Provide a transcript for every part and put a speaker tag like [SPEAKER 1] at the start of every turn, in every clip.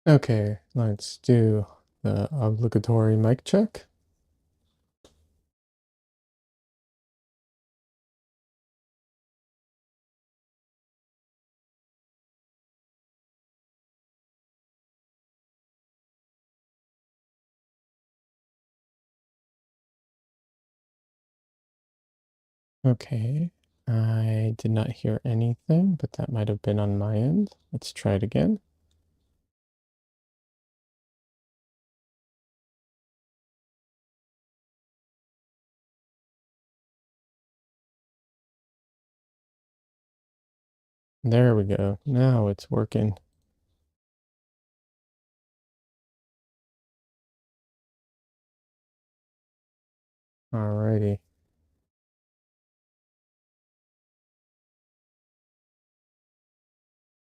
[SPEAKER 1] Okay, let's do the obligatory mic check. Okay, I did not hear anything, but that might have been on my end. Let's try it again. There we go. Now it's working. Alrighty.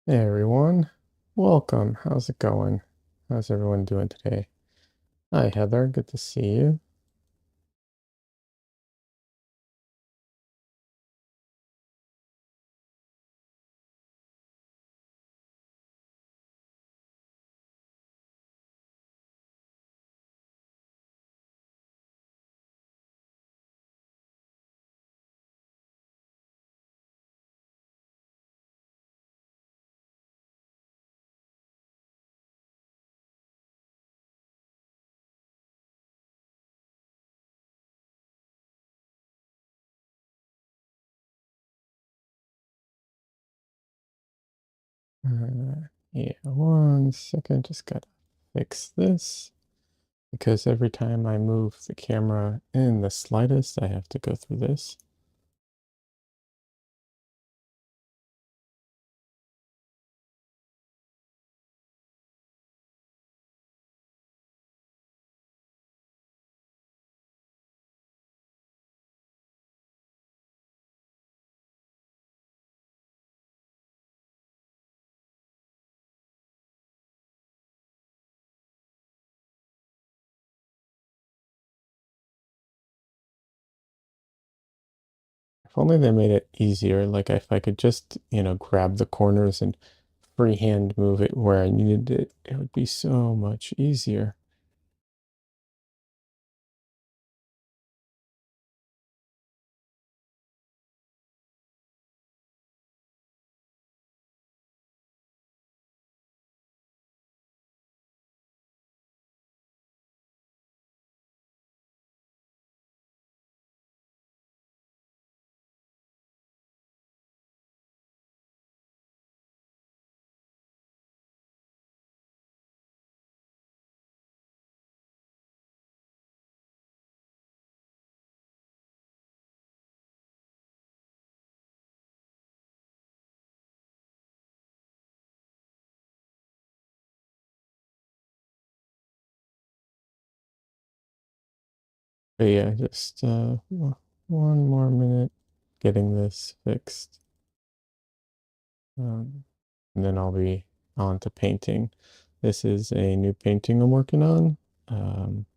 [SPEAKER 1] Hey everyone. Welcome. How's it going? How's everyone doing today? Hi Heather, good to see you. Yeah, 1 second, just gotta fix this. Because every time I move the camera in the slightest, I have to go through this. If only they made it easier, like if I could just, grab the corners and freehand move it where I needed it, it would be so much easier. But yeah, just one more minute getting this fixed. And then I'll be on to painting. This is a new painting I'm working on. Um,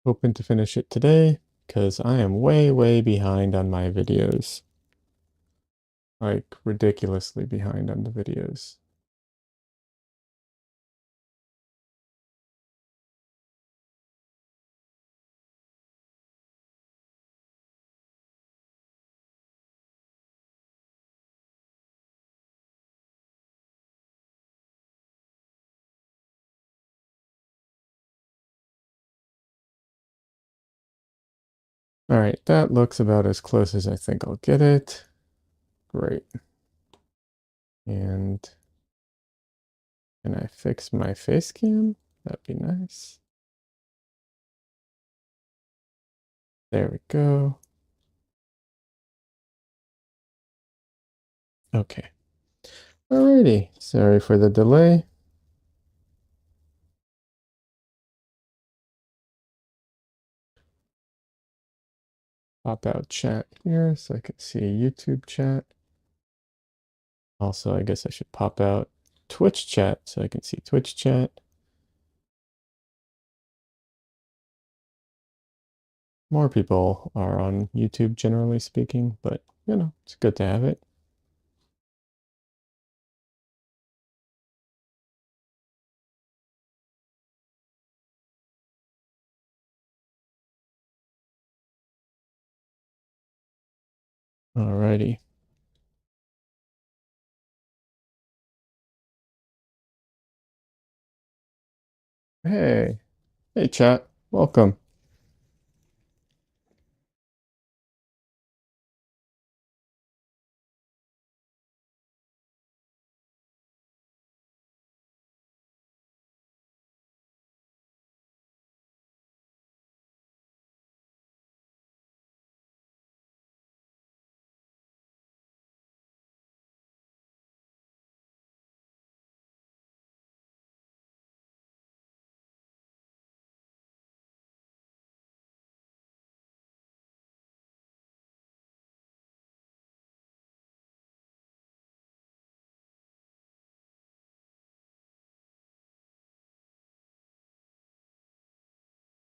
[SPEAKER 1] Hoping to finish it today because I am way, way behind on my videos. Like ridiculously behind on the videos. All right, that looks about as close as I think I'll get it. Great. And can I fix my face cam? That'd be nice. There we go. Okay. Alrighty. Sorry for the delay. Pop out chat here so I can see YouTube chat. Also, I guess I should pop out Twitch chat so I can see Twitch chat. More people are on YouTube, generally speaking, but it's good to have it. Alrighty. Hey, hey chat, welcome.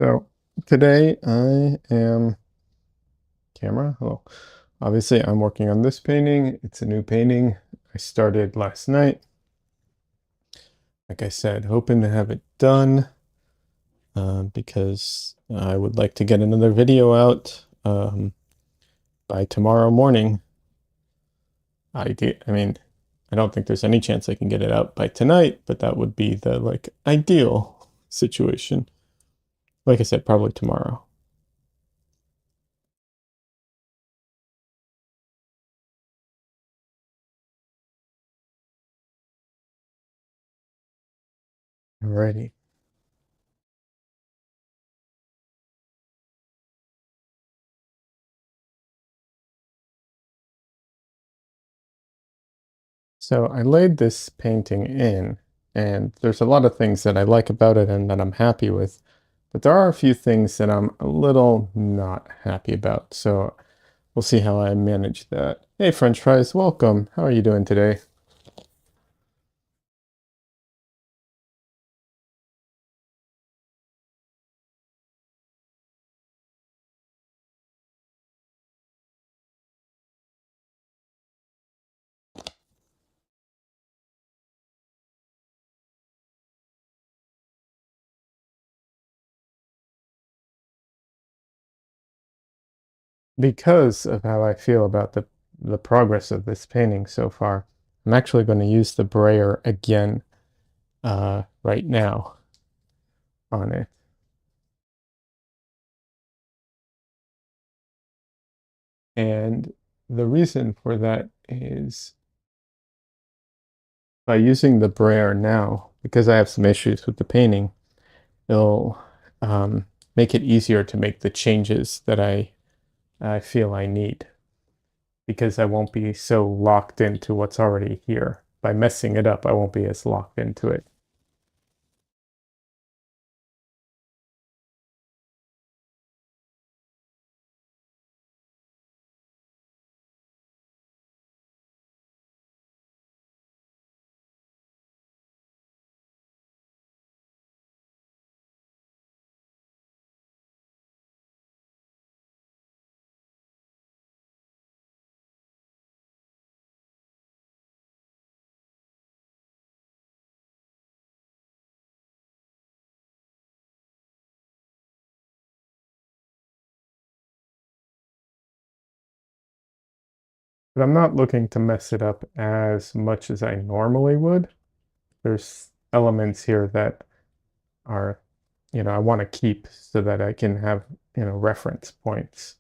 [SPEAKER 1] So today I am camera. Hello. Obviously, I'm working on this painting. It's a new painting I started last night. Like I said, hoping to have it done because I would like to get another video out by tomorrow morning. I mean, I don't think there's any chance I can get it out by tonight, but that would be the like ideal situation. Like I said, probably tomorrow. Alrighty. So I laid this painting in, and there's a lot of things that I like about it and that I'm happy with, but there are a few things that I'm a little not happy about. So we'll see how I manage that. Hey, French fries, welcome. How are you doing today? Because of how I feel about the progress of this painting so far, I'm actually going to use the brayer again right now on it. And the reason for that is by using the brayer now, because I have some issues with the painting, it'll make it easier to make the changes that I feel I need because I won't be so locked into what's already here. By messing it up, I won't be as locked into it. But I'm not looking to mess it up as much as I normally would. There's elements here that are, I want to keep so that I can have, reference points.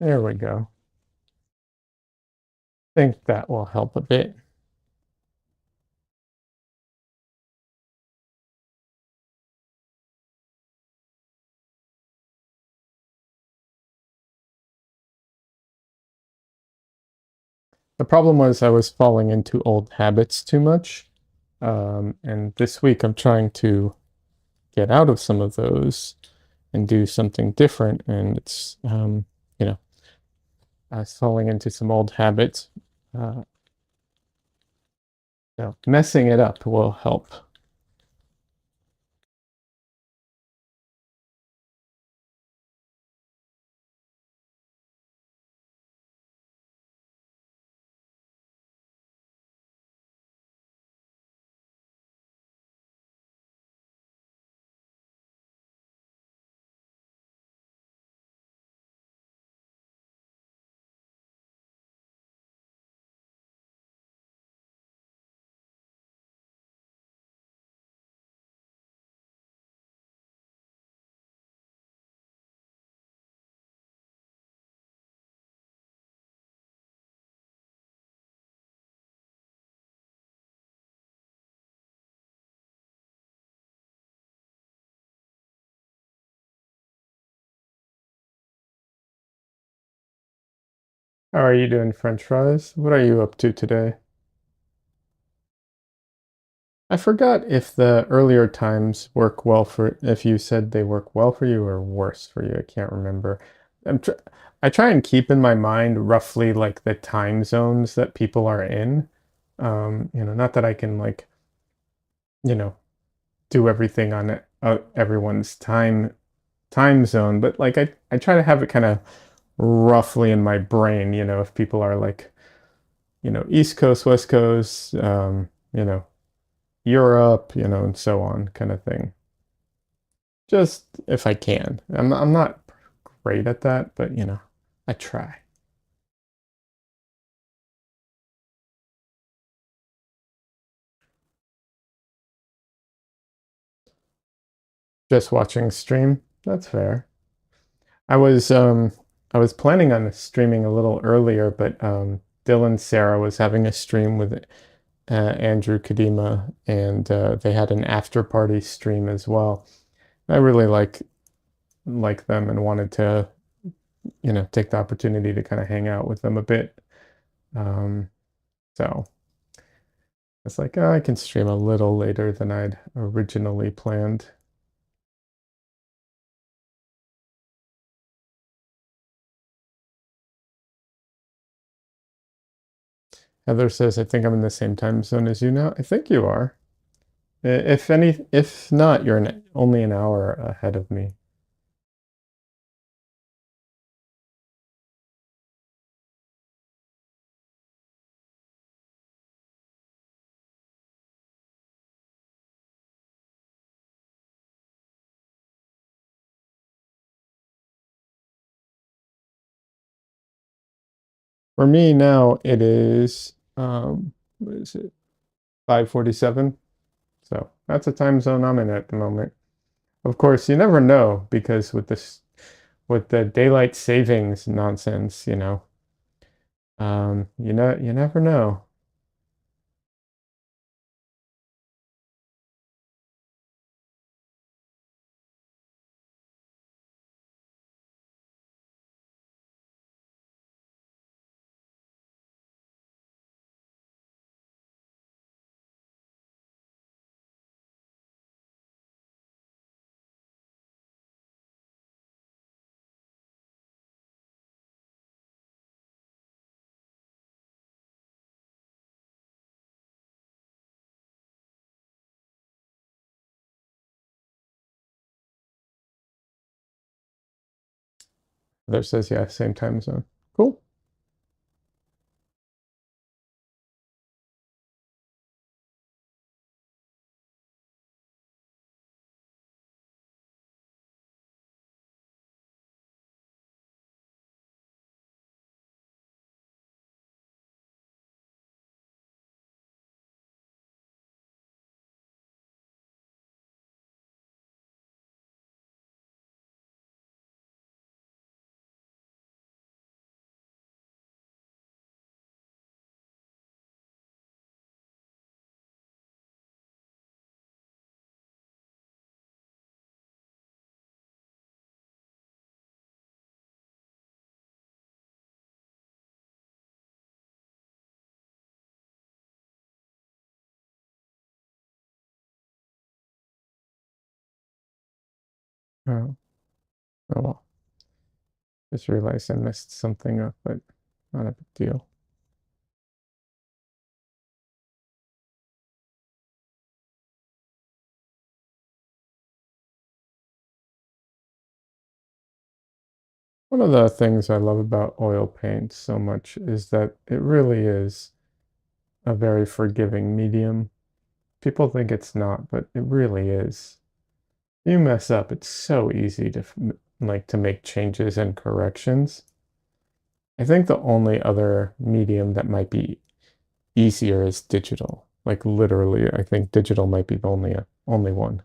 [SPEAKER 1] There we go. I think that will help a bit. The problem was I was falling into old habits too much. And this week I'm trying to get out of some of those and do something different. And it's, I was falling into some old habits. Uh, so messing it up will help. How are you doing, French fries? What are you up to today? I forgot if the earlier times work well for, if you said they work well for you or worse for you. I can't remember. I'm tr I try and keep in my mind roughly like the time zones that people are in. Not that I can like, you know, do everything on everyone's time zone, but like I try to have it kind of roughly in my brain, if people are like, East Coast, West Coast, Europe, and so on kind of thing. Just if I can. I'm not great at that, but I try. Just watching stream, that's fair. I was um I was planning on streaming a little earlier, but Dylan Sarah was having a stream with Andrew Kadima, and they had an after party stream as well. I really like them and wanted to take the opportunity to kind of hang out with them a bit. Um, so it's like, oh, I can stream a little later than I'd originally planned. Heather says, I think I'm in the same time zone as you now. I think you are. If not, you're only an hour ahead of me. For me now, it is what is it? 5:47. So that's a time zone I'm in at the moment. Of course, you never know because with the daylight savings nonsense, you never know. There says, yeah, same time zone. Cool. Oh, oh well. Just realized I messed something up, but not a big deal. One of the things I love about oil paint so much is that it really is a very forgiving medium. People think it's not, but it really is. You mess up, it's so easy to like to make changes and corrections. I think the only other medium that might be easier is digital. Like literally, I think digital might be the only one.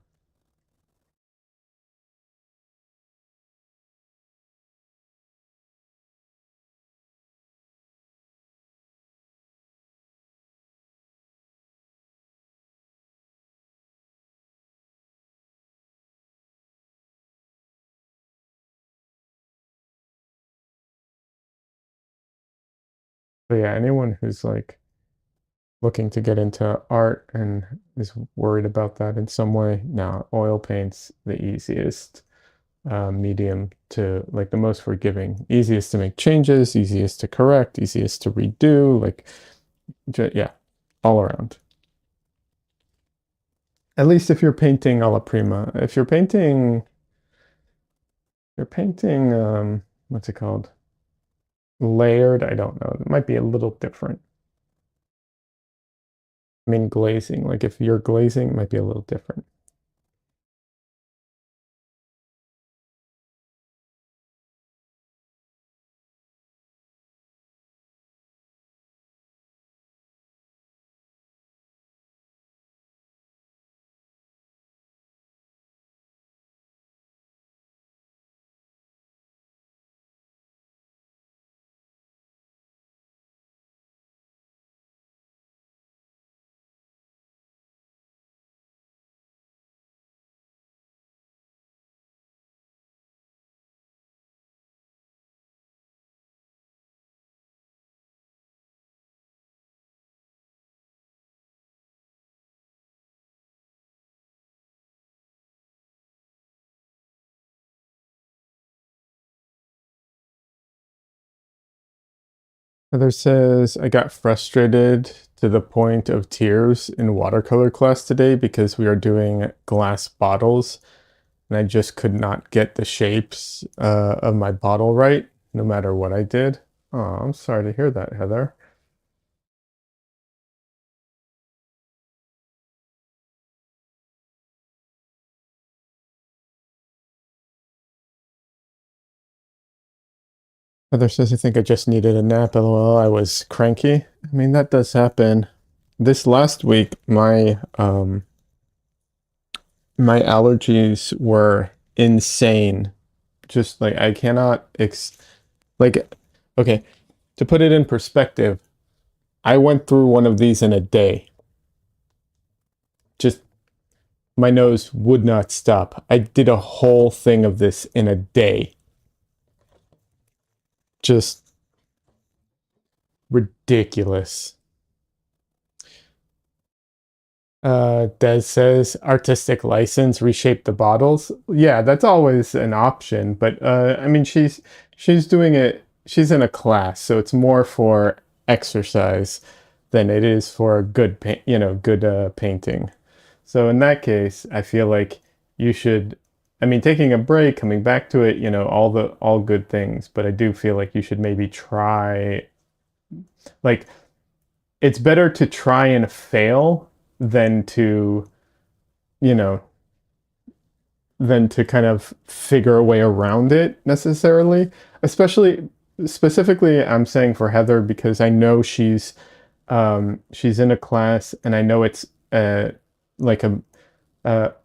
[SPEAKER 1] But yeah, anyone who's like looking to get into art and is worried about that in some way, now oil paint's the easiest medium to, like, the most forgiving, easiest to make changes, easiest to correct, easiest to redo, like, yeah, all around. At least if you're painting alla prima. If you're painting, what's it called? Layered, I don't know. It might be a little different. I mean, glazing, like if you're glazing, it might be a little different. Heather says, I got frustrated to the point of tears in watercolor class today because we are doing glass bottles and I just could not get the shapes of my bottle right, no matter what I did. Oh, I'm sorry to hear that, Heather. Heather says, I think I just needed a nap. LOL, I was cranky. I mean, that does happen. This last week, my allergies were insane. Just like I cannot like, okay, to put it in perspective, I went through one of these in a day. Just my nose would not stop. I did a whole thing of this in a day. Just ridiculous. Des says artistic license, reshape the bottles. Yeah, that's always an option, but I mean, she's doing it. She's in a class, so it's more for exercise than it is for good paint, good painting. So in that case, I feel like you should. I mean, taking a break, coming back to it, all good things, but I do feel like you should maybe try, like, it's better to try and fail than to, you know, than to kind of figure a way around it necessarily. Especially, specifically, I'm saying for Heather because I know she's in a class and I know it's like a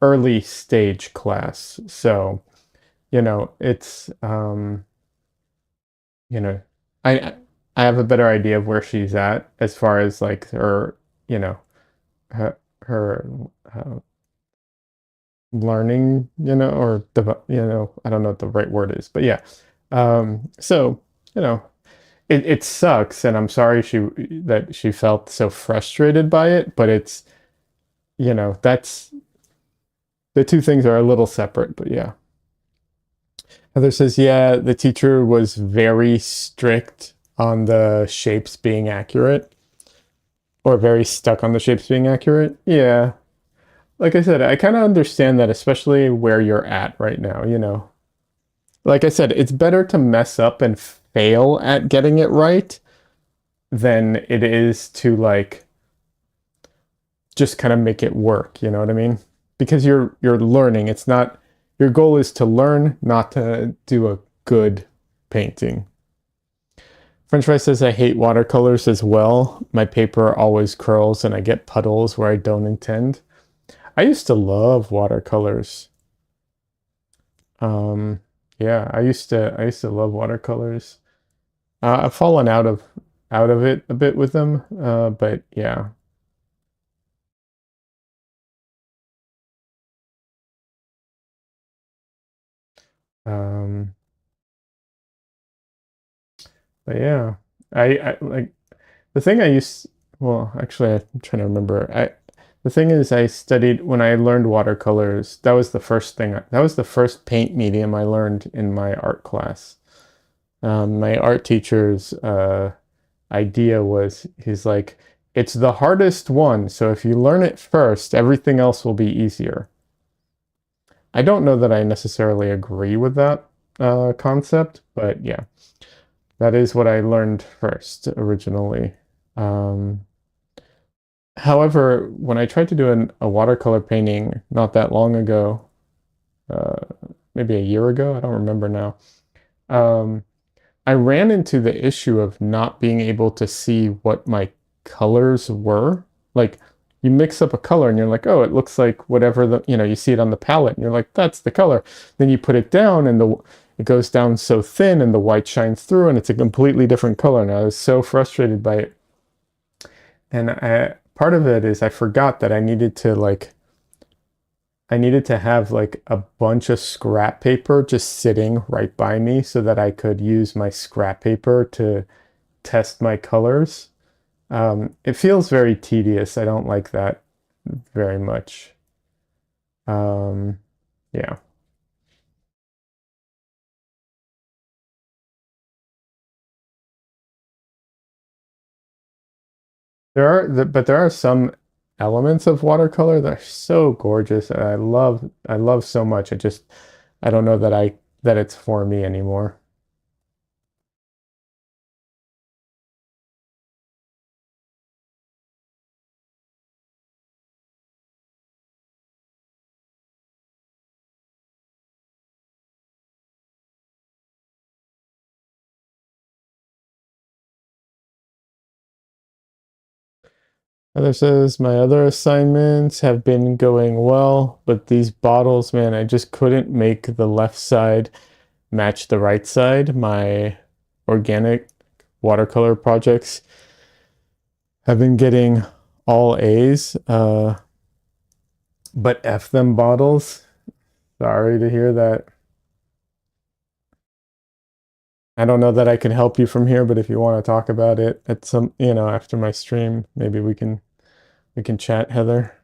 [SPEAKER 1] early stage class. So, it's you know, I I have a better idea of where she's at as far as like her, you know, her uh, learning, or I don't know what the right word is, but yeah. So, you know, it sucks, and I'm sorry that she felt so frustrated by it, but that's the two things are a little separate, but yeah. Heather says, yeah, the teacher was very strict on the shapes being accurate, or very stuck on the shapes being accurate. Yeah. Like I said, I kind of understand that, especially where you're at right now. Like I said, it's better to mess up and fail at getting it right than it is to, like, just kind of make it work, you know what I mean? Because you're learning. It's not Your goal is to learn, not to do a good painting. French Fry says, I hate watercolors as well. My paper always curls and I get puddles where I don't intend. I used to love watercolors. Um, yeah, I used to love watercolors. I've fallen out of it a bit with them, but yeah. Um, but yeah, I like. The thing I used, well, actually, I'm trying to remember. The thing is, I studied when I learned watercolors. That was the first thing. That was the first paint medium I learned in my art class. My art teacher's idea was, he's like, it's the hardest one, so if you learn it first, everything else will be easier. I don't know that I necessarily agree with that concept, but yeah, that is what I learned first originally. Um, However, when I tried to do a watercolor painting not that long ago, uh, maybe a year ago, I don't remember now, um, I ran into the issue of not being able to see what my colors were. Like, you mix up a color and you're like, oh, it looks like whatever you see it on the palette and you're like, that's the color. Then you put it down and it goes down so thin and the white shines through and it's a completely different color. And I was so frustrated by it. And part of it is I forgot that I needed to have like a bunch of scrap paper just sitting right by me so that I could use my scrap paper to test my colors. It feels very tedious. I don't like that very much. Um, yeah. But there are some elements of watercolor that are so gorgeous and I love so much. I don't know that it's for me anymore. Heather says, my other assignments have been going well, but these bottles, man, I just couldn't make the left side match the right side. My organic watercolor projects have been getting all A's, but F them bottles. Sorry to hear that. I don't know that I can help you from here, but if you want to talk about it at after my stream, maybe we can chat, Heather.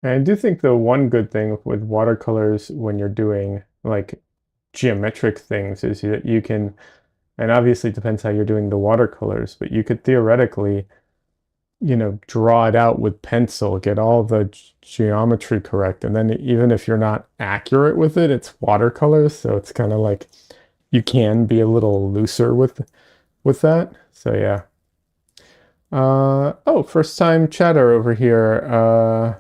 [SPEAKER 1] And I do think the one good thing with watercolors when you're doing like geometric things is that you can, and obviously it depends how you're doing the watercolors, but you could theoretically, draw it out with pencil, get all the geometry correct. And then even if you're not accurate with it, it's watercolors. So it's kind of like you can be a little looser with that. So yeah. Oh, first time chatter over here.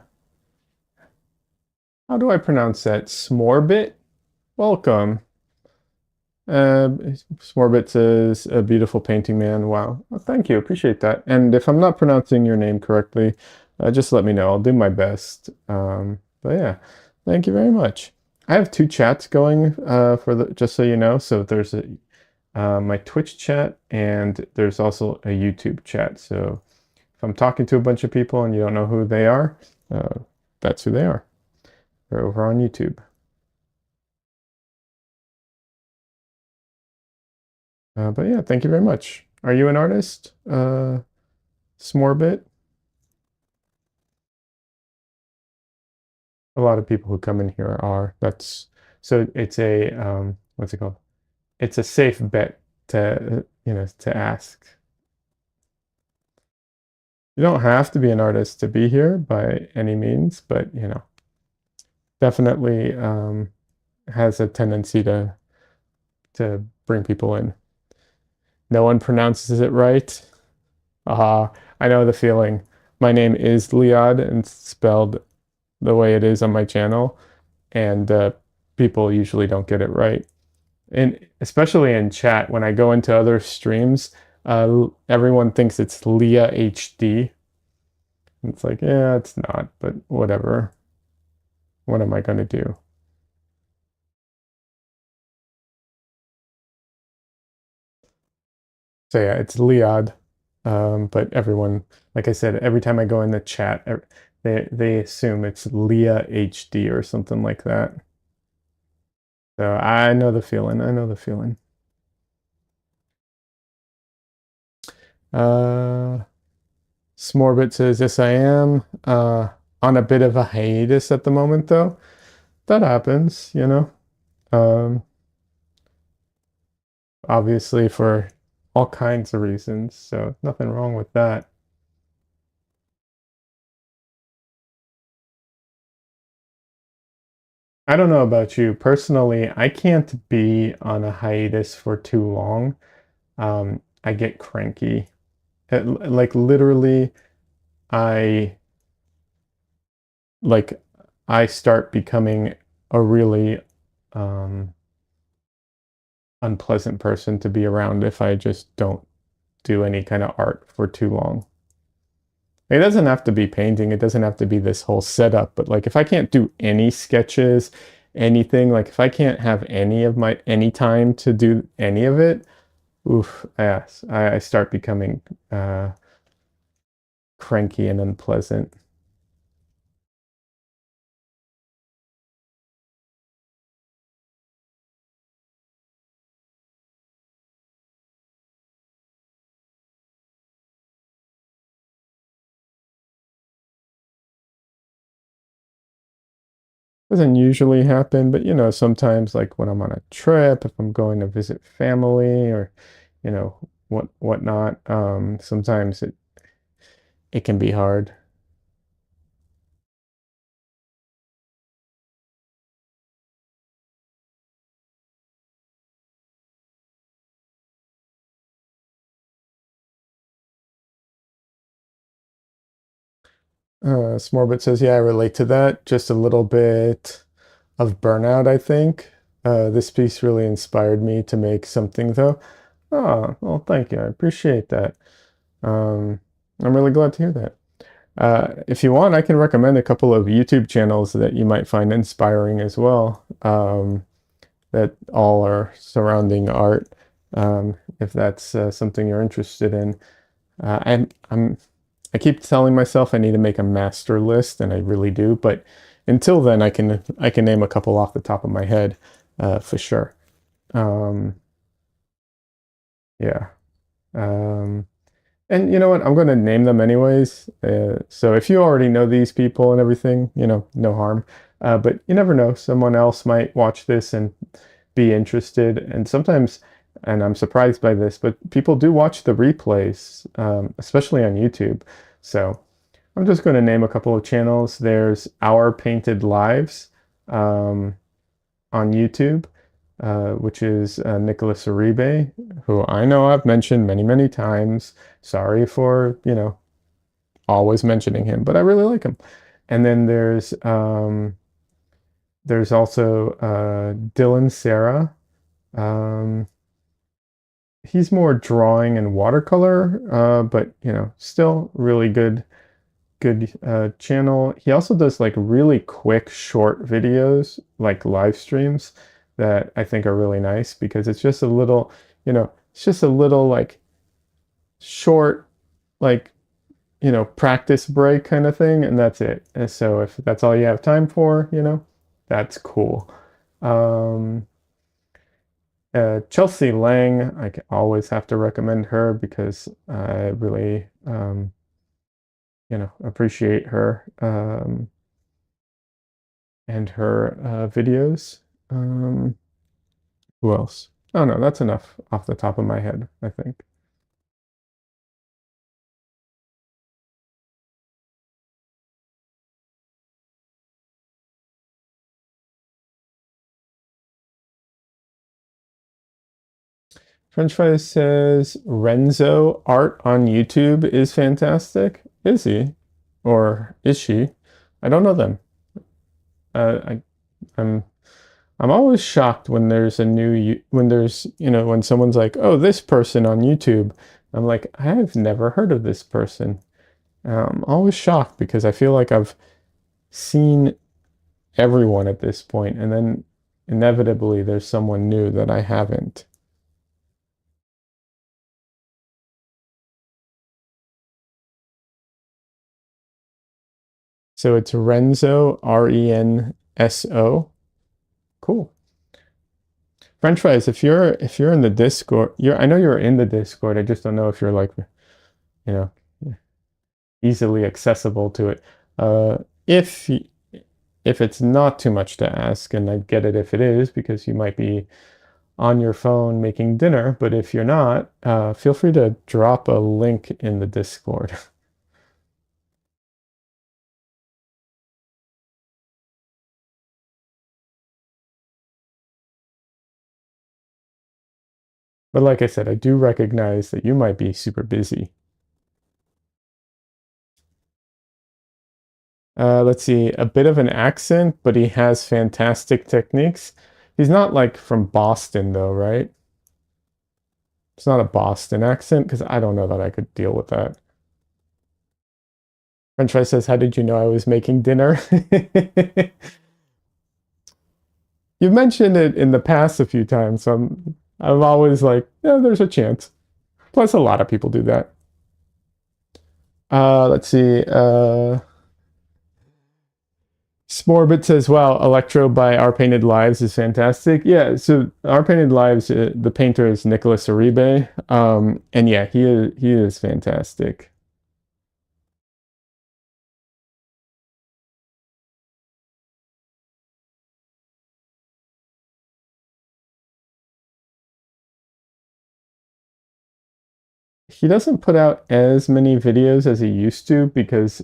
[SPEAKER 1] How do I pronounce that? Smorbit? Welcome. Smorbit says, a beautiful painting, man. Wow. Well, thank you. Appreciate that. And if I'm not pronouncing your name correctly, just let me know. I'll do my best. But yeah, thank you very much. I have two chats going for just so you know. So there's my Twitch chat and there's also a YouTube chat. So if I'm talking to a bunch of people and you don't know who they are, uh, that's who they are. They're over on YouTube. But yeah, thank you very much. Are you an artist? Smorbit? A lot of people who come in here are. That's so it's a what's it called? It's a safe bet to to ask. You don't have to be an artist to be here by any means, but definitely has a tendency to bring people in. No one pronounces it right. Aha, I know the feeling. My name is Liad and it's spelled the way it is on my channel, and people usually don't get it right. And especially in chat, when I go into other streams, everyone thinks it's Leah HD. It's like, yeah, it's not, but whatever. What am I going to do? So yeah, it's Liad. But everyone, like I said, every time I go in the chat, they assume it's Leah HD or something like that. So I know the feeling. I know the feeling. Uh, Smorbit says, yes, I am. On a bit of a hiatus at the moment, though. That happens. Um, obviously for all kinds of reasons. So nothing wrong with that. I don't know about you. Personally, I can't be on a hiatus for too long. I get cranky. Like literally, I like I start becoming a really um, unpleasant person to be around if I just don't do any kind of art for too long. It doesn't have to be painting. It doesn't have to be this whole setup. But like, if I can't do any sketches, anything, like if I can't have any time to do any of it, oof, yes, I start becoming cranky and unpleasant. Doesn't usually happen, but sometimes like when I'm on a trip, if I'm going to visit family or whatnot, sometimes it can be hard. Smorbit says, yeah, I relate to that. Just a little bit of burnout, I think. This piece really inspired me to make something, though. Oh, well, thank you. I appreciate that. Um, I'm really glad to hear that. If you want, I can recommend a couple of YouTube channels that you might find inspiring as well, that all are surrounding art, if that's something you're interested in. I keep telling myself I need to make a master list, and I really do. But until then, I can name a couple off the top of my head, for sure. Um, yeah. Um, and you know what? I'm going to name them anyways. So if you already know these people and everything, no harm. But you never know. Someone else might watch this and be interested. And sometimes, and I'm surprised by this, but people do watch the replays, especially on YouTube. So I'm just going to name a couple of channels. There's Our Painted Lives um, on YouTube, which is Nicholas Uribe, who I know I've mentioned many, many times. Sorry for, always mentioning him, but I really like him. And then there's also Dylan Sarah. Um, he's more drawing and watercolor, but still really good channel. He also does like really quick short videos, like live streams that I think are really nice because it's just a little like short, like, practice break kind of thing, and that's it. And so if that's all you have time for, that's cool. Um, Chelsea Lang, always have to recommend her because I really, appreciate her. And her videos. Um, who else? Oh no, that's enough off the top of my head, I think. French fries says Renzo art on YouTube is fantastic. Is he? Or is she? I don't know them. I I'm I'm always shocked when there's a when there's, when someone's like, "Oh, this person on YouTube." I'm like, "I've never heard of this person." I'm always shocked because I feel like I've seen everyone at this point, and then inevitably there's someone new that I haven't. So it's Renzo, Renso. Cool. French fries, if you're in the Discord, I know you're in the Discord. I just don't know if you're like, you know, easily accessible to it. Uh, if if it's not too much to ask, and I get it if it is, because you might be on your phone making dinner, but if you're not, feel free to drop a link in the Discord. But like I said, I do recognize that you might be super busy. Let's see, a bit of an accent, but he has fantastic techniques. He's not like from Boston though, right? It's not a Boston accent because I don't know that I could deal with that. French fry says, "How did you know I was making dinner?" You've mentioned it in the past a few times, so I'm always like, yeah, there's a chance. Plus, a lot of people do that. Let's see. Smorbit says, "Wow, Electro by Our Painted Lives is fantastic." Yeah, so Our Painted Lives, the painter is Nicholas Uribe, and yeah, he is fantastic. He doesn't put out as many videos as he used to because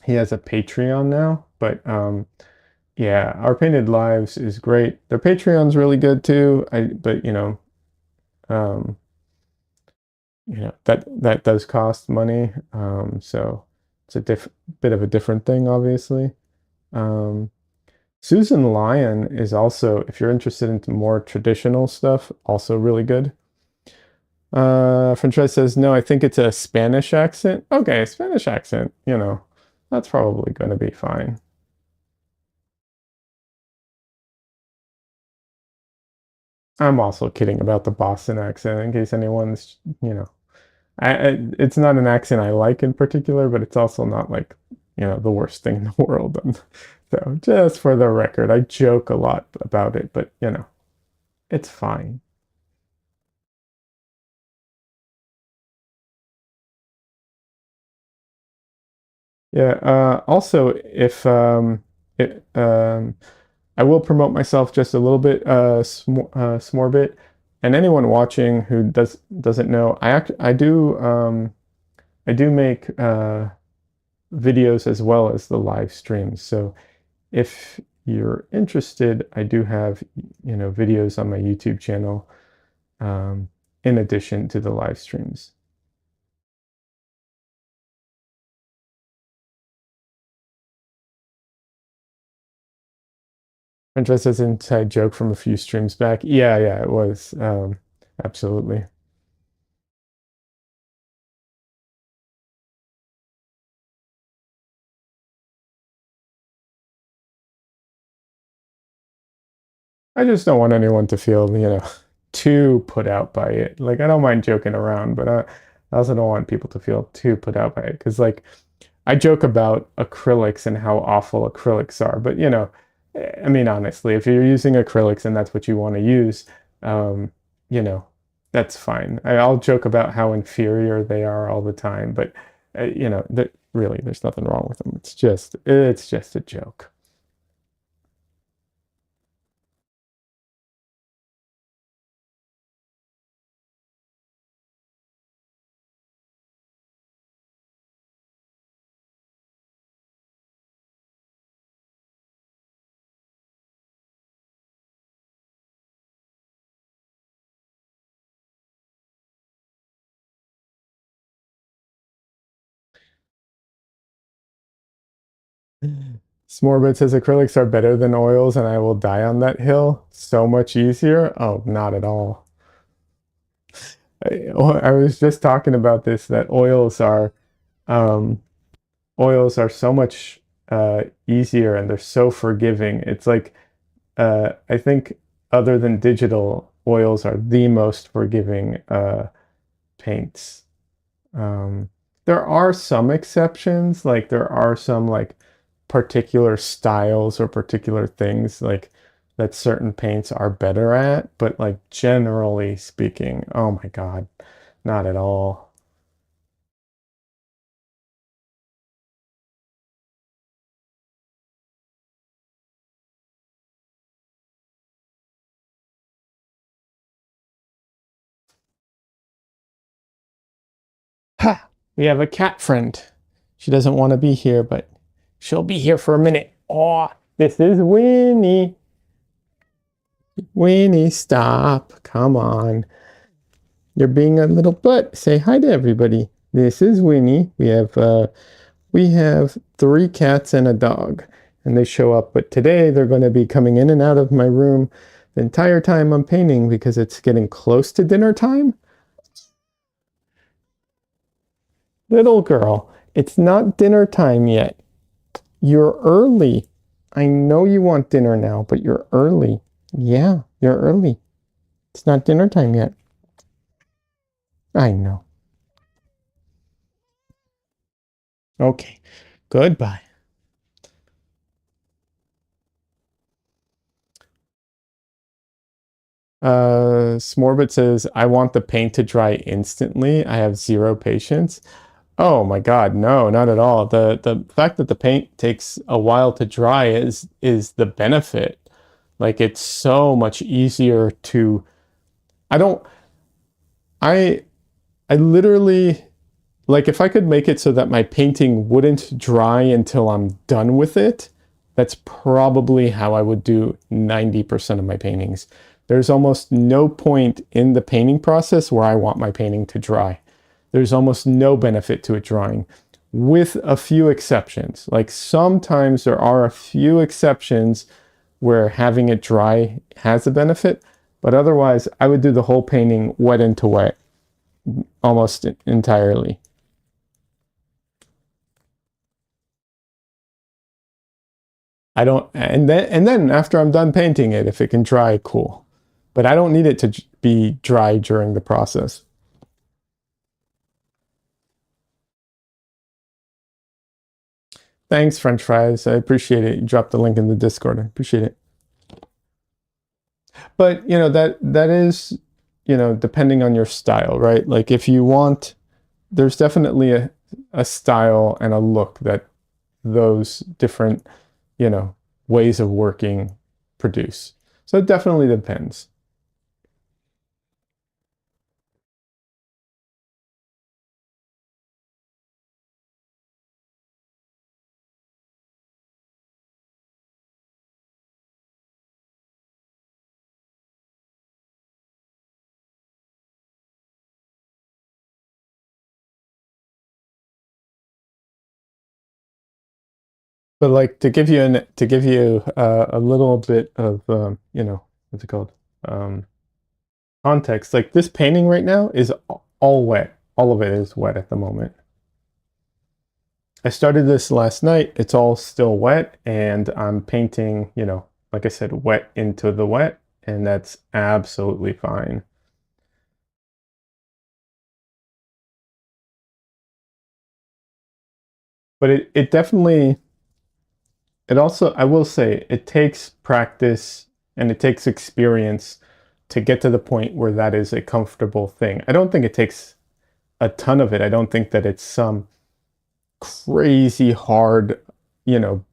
[SPEAKER 1] he has a Patreon now, but yeah, Our Painted Lives is great. Their Patreon's really good too. But um, that does cost money. So it's a bit of a different thing, obviously. Um, Susan Lyon is also, if you're interested into more traditional stuff, also really good. Franchise says, no, I think it's a Spanish accent. Okay, Spanish accent, that's probably going to be fine. I'm also kidding about the Boston accent in case anyone's, it's not an accent I like in particular, but it's also not like, the worst thing in the world. And so just for the record, I joke a lot about it, but it's fine. Yeah. Also, if I will promote myself just a little bit, small bit, and anyone watching who doesn't know, I do make videos as well as the live streams. So if you're interested, I do have videos on my YouTube channel, um, in addition to the live streams. And just as an inside joke from a few streams back, yeah, yeah, it was, absolutely. I just don't want anyone to feel, too put out by it. Like, I don't mind joking around, but I also don't want people to feel too put out by it. Because, like, I joke about acrylics and how awful acrylics are, but, I mean, honestly, if you're using acrylics and that's what you want to use, um, you know, that's fine. I'll joke about how inferior they are all the time, but, really, there's nothing wrong with them. It's just a joke. Smorbit says acrylics are better than oils and I will die on that hill. So much easier. Oh, not at all. I was just talking about this, that um, oils are so much easier and they're so forgiving. It's like I think other than digital, oils are the most forgiving paints. Um, there are some exceptions, like there are some like particular styles or particular things like that certain paints are better at, but like generally speaking, oh my God, not at all. Ha! We have a cat friend. She doesn't want to be here, but she'll be here for a minute. Oh, this is Winnie. Winnie, stop. Come on. You're being a little butt. Say hi to everybody. This is Winnie. We have three cats and a dog, and they show up. But today they're going to be coming in and out of my room the entire time I'm painting because it's getting close to dinner time. Little girl, it's not dinner time yet. You're early. I know you want dinner now, but you're early. Yeah, you're early. It's not dinner time yet. I know. Okay. Goodbye. Smorbit says, I want the paint to dry instantly. I have zero patience. Oh my God, no, not at all. The fact that the paint takes a while to dry is the benefit. Like it's so much easier to I don't I I literally like if I could make it so that my painting wouldn't dry until I'm done with it, that's probably how I would do 90% of my paintings. There's almost no point in the painting process where I want my painting to dry. There's almost no benefit to it drying, with a few exceptions. Like sometimes there are a few exceptions where having it dry has a benefit, but otherwise I would do the whole painting wet into wet almost entirely. I don't, and then after I'm done painting it, if it can dry, cool. But I don't need it to be dry during the process. Thanks, French fries. I appreciate it. You dropped the link in the Discord. I appreciate it. But that is, depending on your style, right? Like if you want, there's definitely a style and a look that those different, you know, ways of working produce. So it definitely depends. But like to give you a little bit of what's it called um, context. Like this painting right now is all wet. All of it is wet at the moment. I started this last night. It's all still wet, and I'm painting. Like I said, wet into the wet, and that's absolutely fine. But it definitely it also, I will say, it takes practice and it takes experience to get to the point where that is a comfortable thing. I don't think it takes a ton of it. I don't think that it's some crazy hard,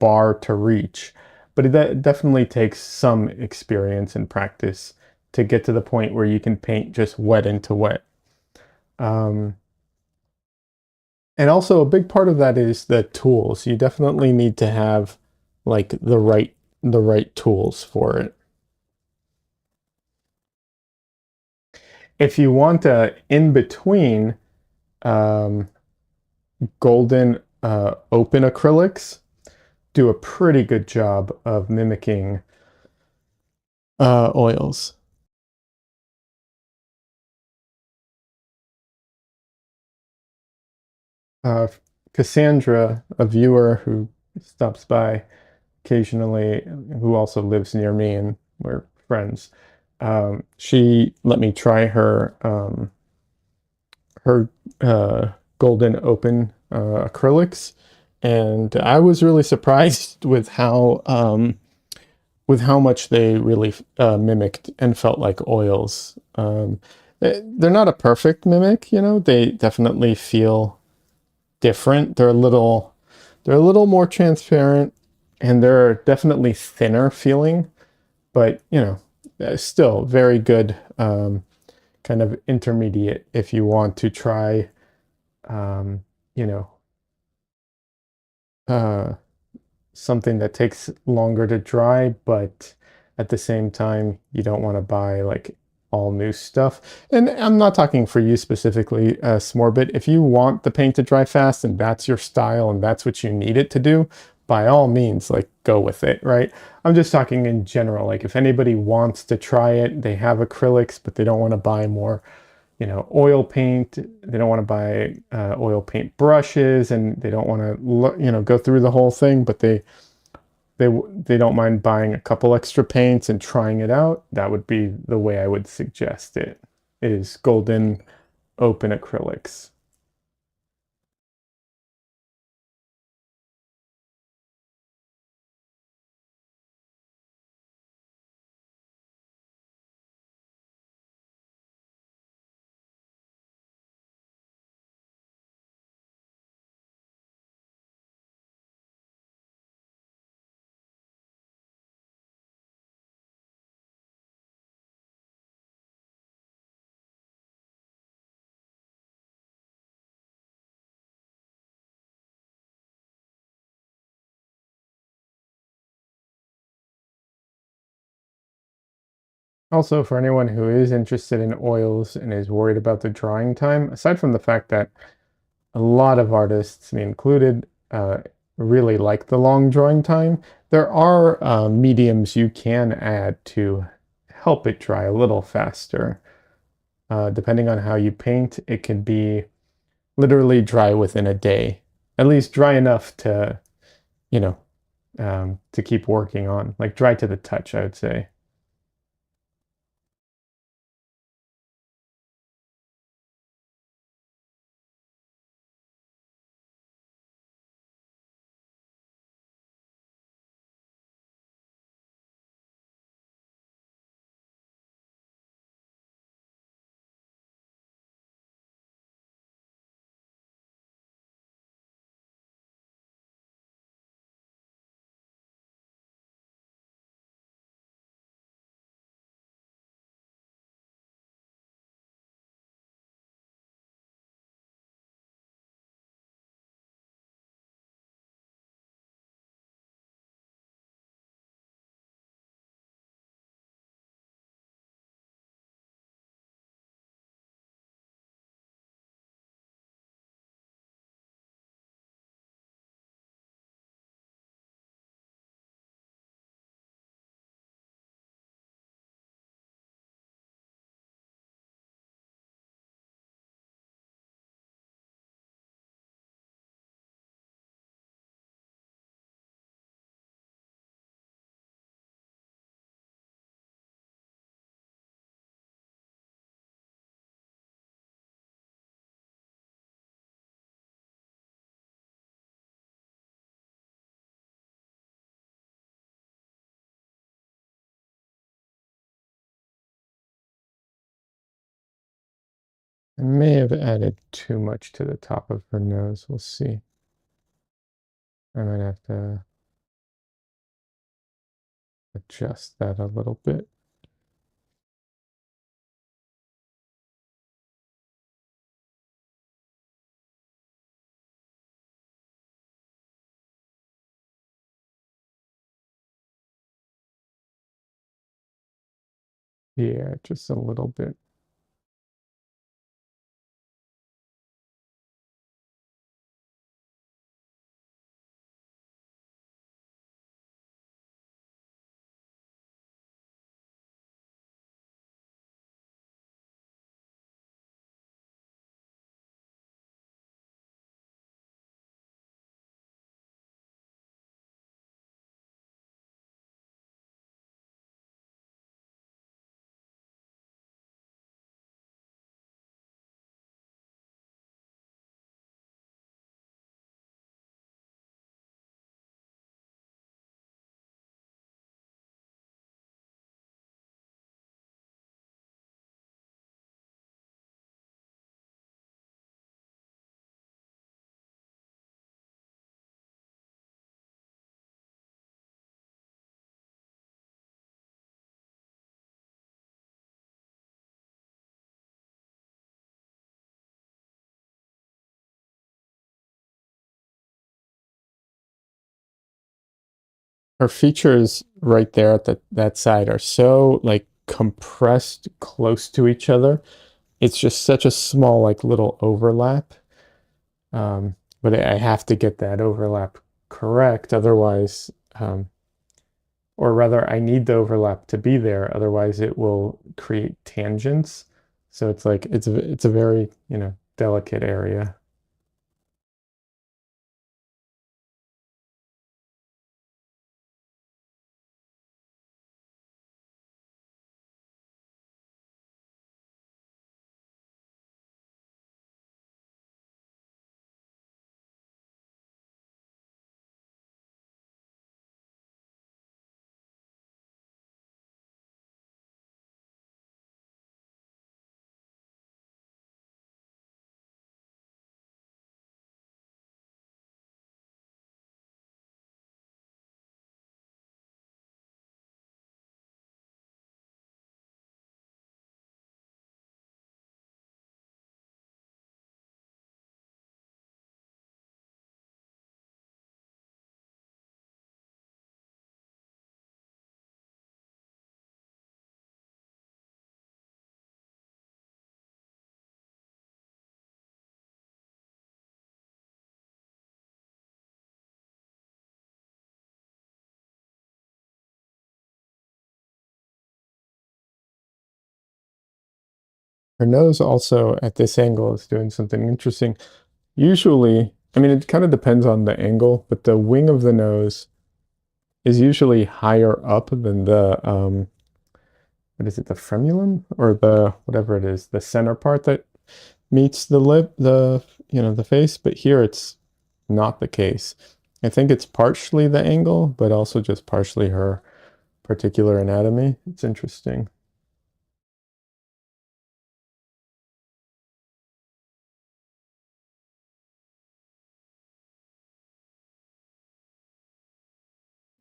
[SPEAKER 1] bar to reach. But it definitely takes some experience and practice to get to the point where you can paint just wet into wet. Um, and also a big part of that is the tools. You definitely need to have like the right tools for it. If you want a in between um, golden open acrylics, do a pretty good job of mimicking oils. Uh, Cassandra, a viewer who stops by occasionally, who also lives near me and we're friends, she let me try her golden open acrylics, and I was really surprised with how much they really mimicked and felt like oils. They're not a perfect mimic, you know. They definitely feel different. They're a little more transparent, and they're definitely thinner feeling, but you know, still very good. Kind of intermediate if you want to try, um, you know, uh, something that takes longer to dry, but at the same time, you don't want to buy like all new stuff. And I'm not talking for you specifically, Smorbit. If you want the paint to dry fast and that's your style and that's what you need it to do, by all means, like go with it, right? I'm just talking in general. Like if anybody wants to try it, they have acrylics, but they don't want to buy more, you know, oil paint. They don't want to buy oil paint brushes, and they don't want to, you know, go through the whole thing, but they don't mind buying a couple extra paints and trying it out. That would be the way I would suggest it, is golden open acrylics. Also, for anyone who is interested in oils and is worried about the drying time, aside from the fact that a lot of artists, me included, really like the long drawing time, there are mediums you can add to help it dry a little faster. Depending on how you paint, it can be literally dry within a day, at least dry enough to, you know, to keep working on, like dry to the touch, I would say. I may have added too much to the top of her nose. We'll see. I might have to adjust that a little bit. Yeah, just a little bit. Her features right there at that side are so like compressed close to each other. It's just such a small like little overlap. But I have to get that overlap correct, otherwise, or rather, I need the overlap to be there, otherwise it will create tangents. So it's like it's a very, delicate area. Her nose also at this angle is doing something interesting. Usually, I mean, it kind of depends on the angle, but the wing of the nose is usually higher up than the what is it, the frenulum or the whatever it is, the center part that meets the lip, the face, but here it's not the case. I think it's partially the angle, but also just partially her particular anatomy. It's interesting.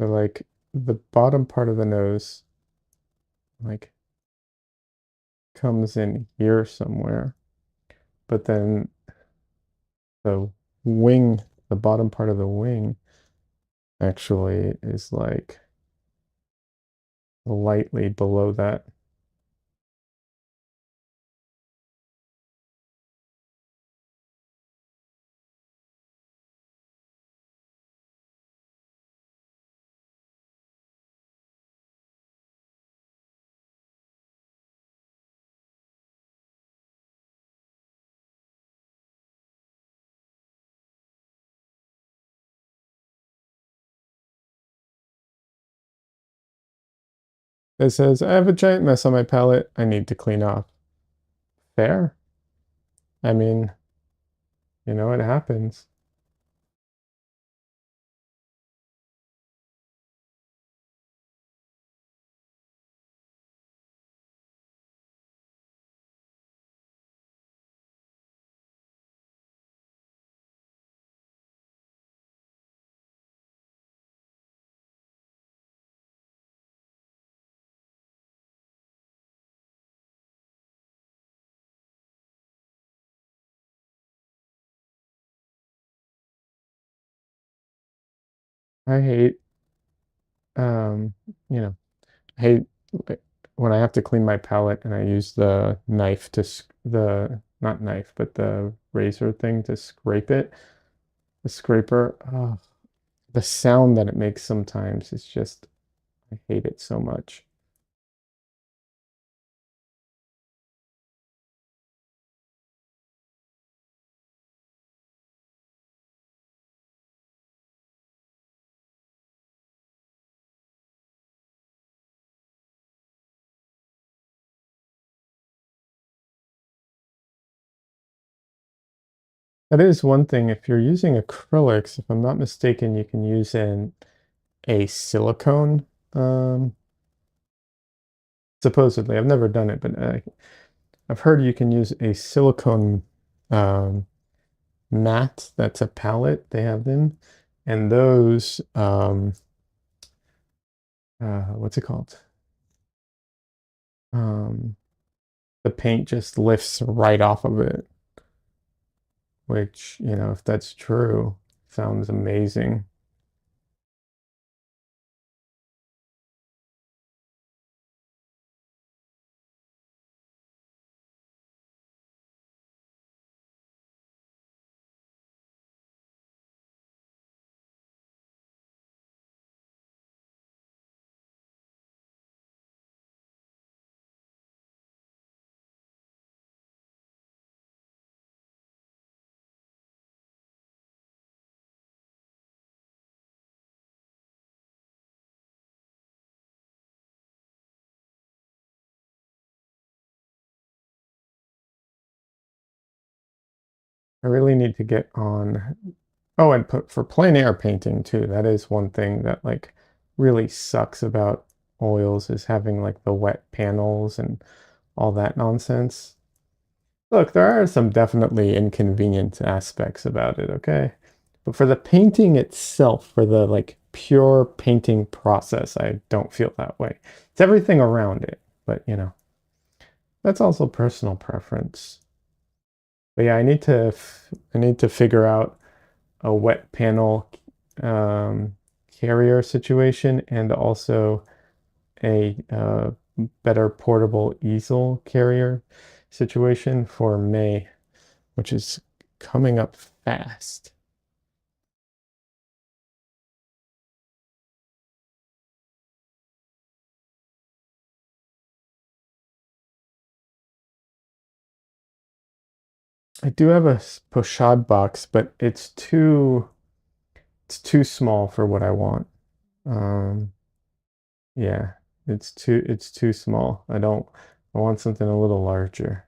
[SPEAKER 1] So like the bottom part of the nose like comes in here somewhere, but then the wing, the bottom part of the wing actually is like lightly below that. It says, I have a giant mess on my palette I need to clean off. Fair. I mean, it happens. I hate, um, you know, I hate when I have to clean my palette and I use the knife to, not knife, but the razor thing to scrape it, the scraper. Oh, the sound that it makes sometimes is just, I hate it so much. That is one thing. If you're using acrylics, if I'm not mistaken, you can use a silicone, um, supposedly. I've never done it, but I've heard you can use a silicone um, mat that's a palette they have in, and those, what's it called? Um, the paint just lifts right off of it, which, if that's true, sounds amazing. I really need to get on. Oh, and for plein air painting too. That is one thing that like really sucks about oils is having like the wet panels and all that nonsense. Look, there are some definitely inconvenient aspects about it, okay? But for the painting itself, for the like pure painting process, I don't feel that way. It's everything around it, but that's also personal preference. But yeah, I need to figure out a wet panel um, carrier situation and also a better portable easel carrier situation for May, which is coming up fast. I do have a pochade box, but it's too small for what I want. Um, yeah, it's too small. I want something a little larger.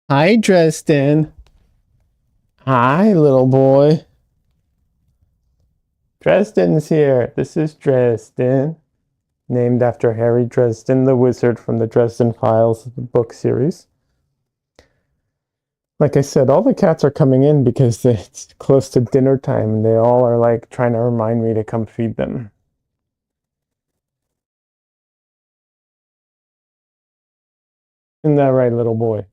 [SPEAKER 1] Hi, Dresden. Hi, little boy. Dresden's here. This is Dresden, named after Harry Dresden, the wizard from the Dresden Files book series. Like I said, all the cats are coming in because it's close to dinner time and they all are like trying to remind me to come feed them. Isn't that right, little boy?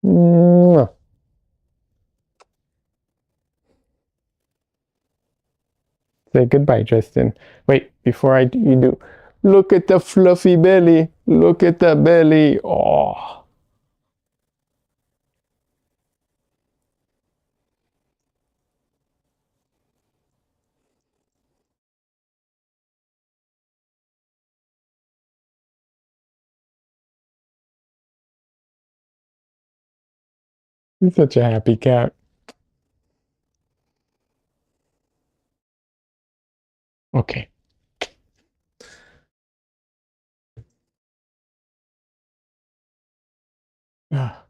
[SPEAKER 1] Mwah. Say goodbye, Justin. Wait, before you do, look at the fluffy belly. Look at the belly. Oh, he's such a happy cat. Okay. Ah,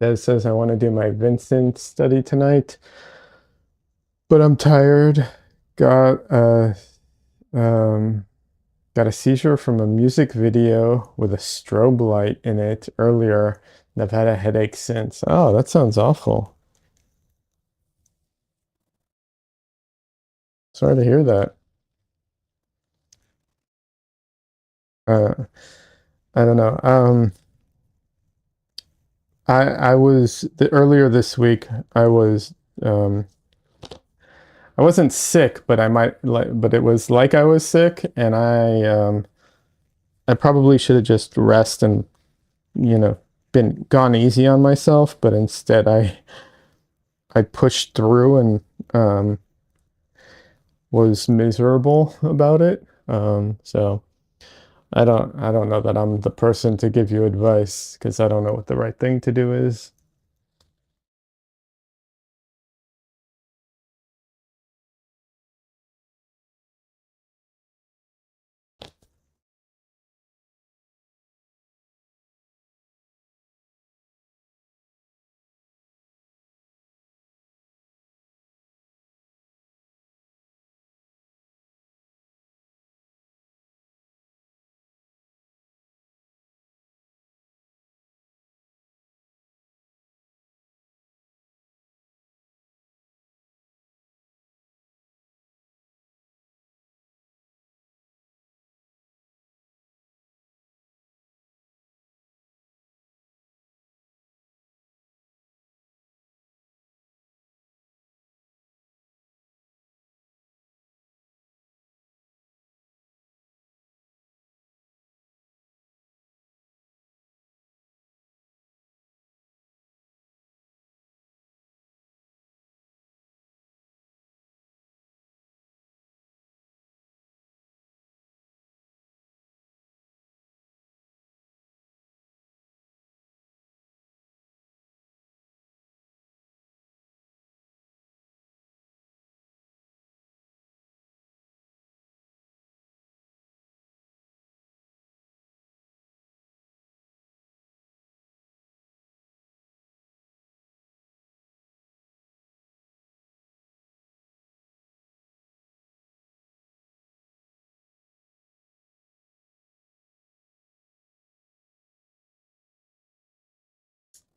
[SPEAKER 1] Des says I want to do my Vincent study tonight, but I'm tired. Got um got a seizure from a music video with a strobe light in it earlier, and I've had a headache since. Oh, that sounds awful. Sorry to hear that. Uh, I don't know. I was earlier this week. I was um, I wasn't sick, but I might like, but it was like I was sick, and I probably should have just rest and you know been gone easy on myself, but instead I pushed through and um, was miserable about it. So I don't know that I'm the person to give you advice because I don't know what the right thing to do is.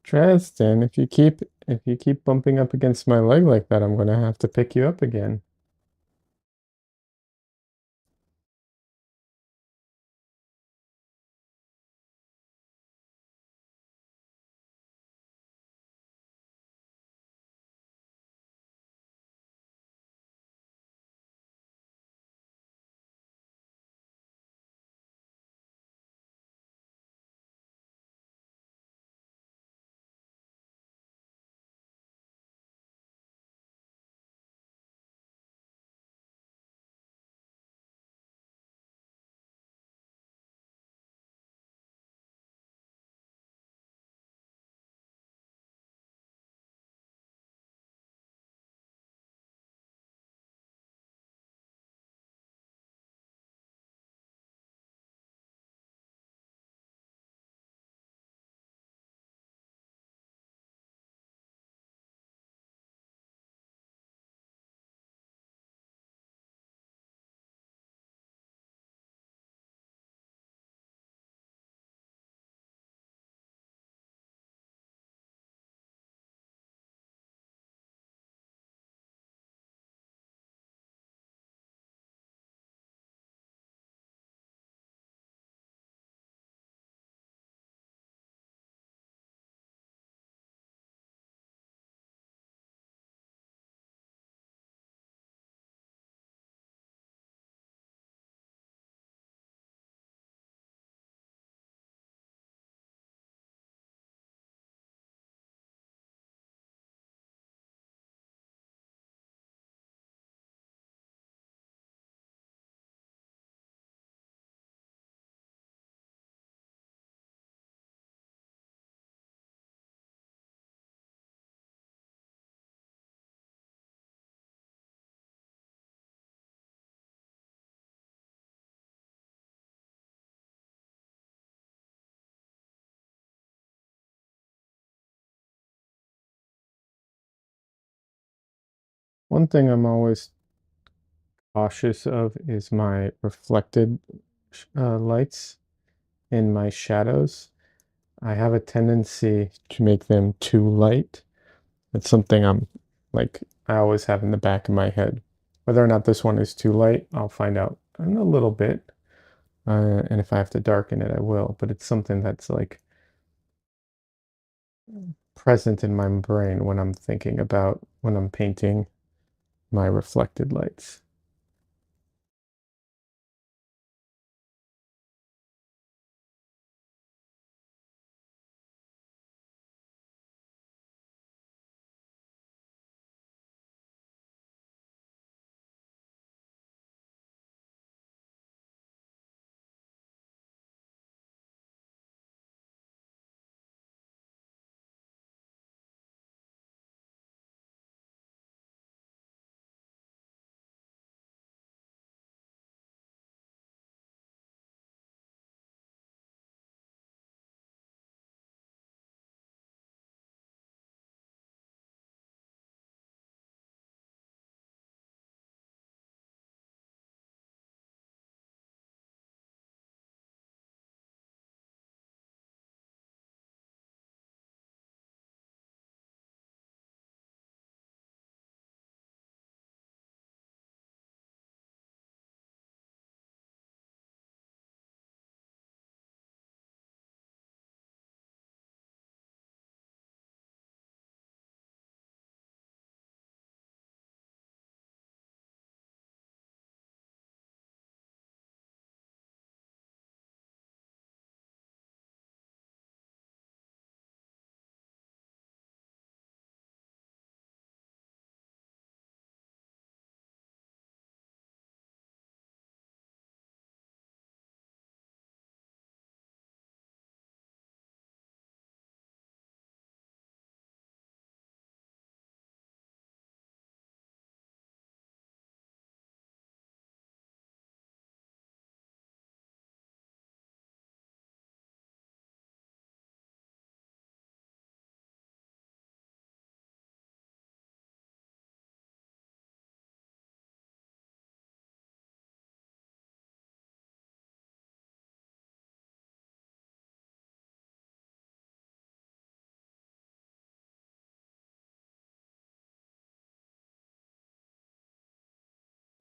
[SPEAKER 1] Tristan, if you keep bumping up against my leg like that, I'm gonna have to pick you up again. One thing I'm always cautious of is my reflected lights in my shadows. I have a tendency to make them too light. It's something like I always have in the back of my head. Whether or not this one is too light, I'll find out in a little bit. And if I have to darken it, I will. But it's something that's like present in my brain when I'm thinking about when I'm painting my reflected lights.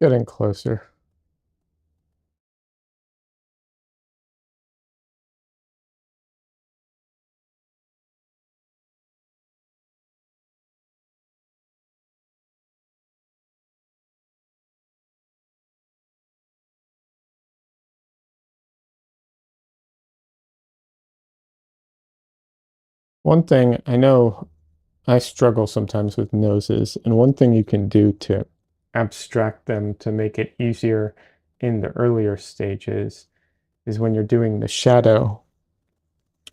[SPEAKER 1] Getting closer. One thing I know I struggle sometimes with noses, and one thing you can do to abstract them to make it easier in the earlier stages is when you're doing the shadow,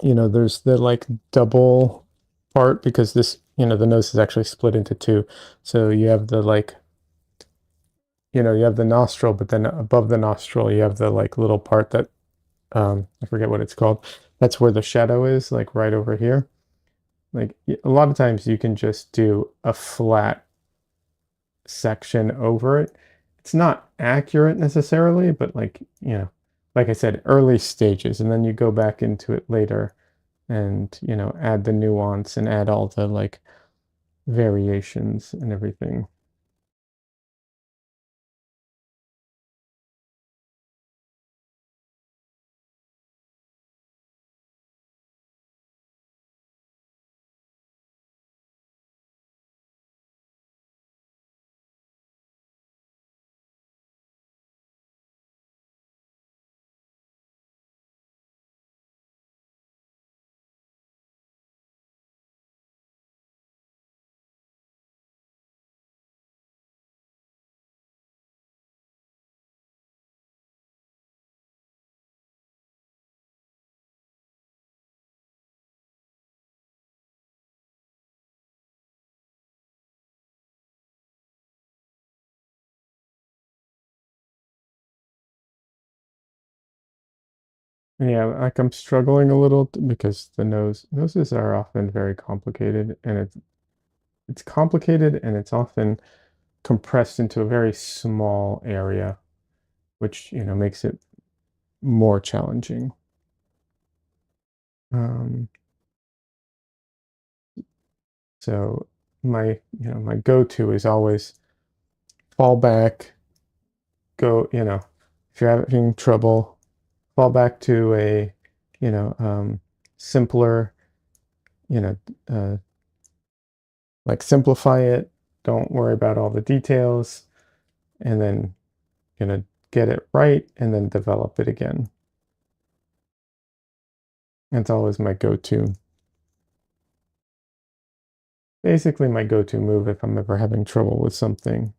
[SPEAKER 1] there's the like double part because the nose is actually split into two. So you have the like, you have the nostril, but then above the nostril, you have the like little part that I forget what it's called. That's where the shadow is, like right over here. Like a lot of times you can just do a flat section over it. It's not accurate necessarily, but like I said, early stages, and then you go back into it later and, add the nuance and add all the like variations and everything. Yeah, like I'm struggling a little because the noses are often very complicated, and it's complicated and it's often compressed into a very small area, which, makes it more challenging. Um, so my go-to is always fall back, go, if you're having trouble, fall back to a, you know, simpler, you know, uh, like simplify it. Don't worry about all the details, and then gonna get it right, and then develop it again. That's always my go-to. Basically, my go-to move if I'm ever having trouble with something.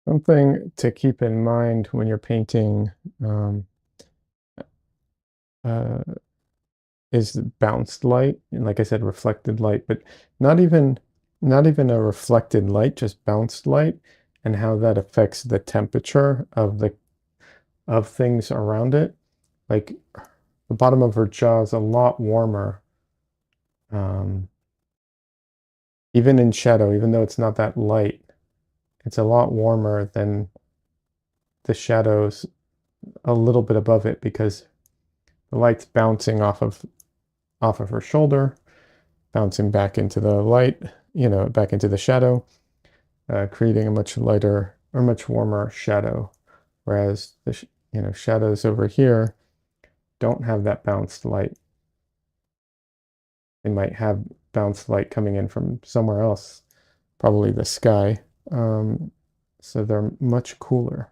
[SPEAKER 1] Something to keep in mind when you're painting um, uh, is bounced light, and like I said, reflected light, but not even not even a reflected light, just bounced light, and how that affects the temperature of things around it. Like the bottom of her jaw is a lot warmer, um, even in shadow, even though it's not that light, it's a lot warmer than the shadows a little bit above it because the light's bouncing off of her shoulder, bouncing back into the light, back into the shadow, creating a much lighter or much warmer shadow. Whereas shadows over here don't have that bounced light. They might have bounced light coming in from somewhere else, probably the sky. Um, so they're much cooler.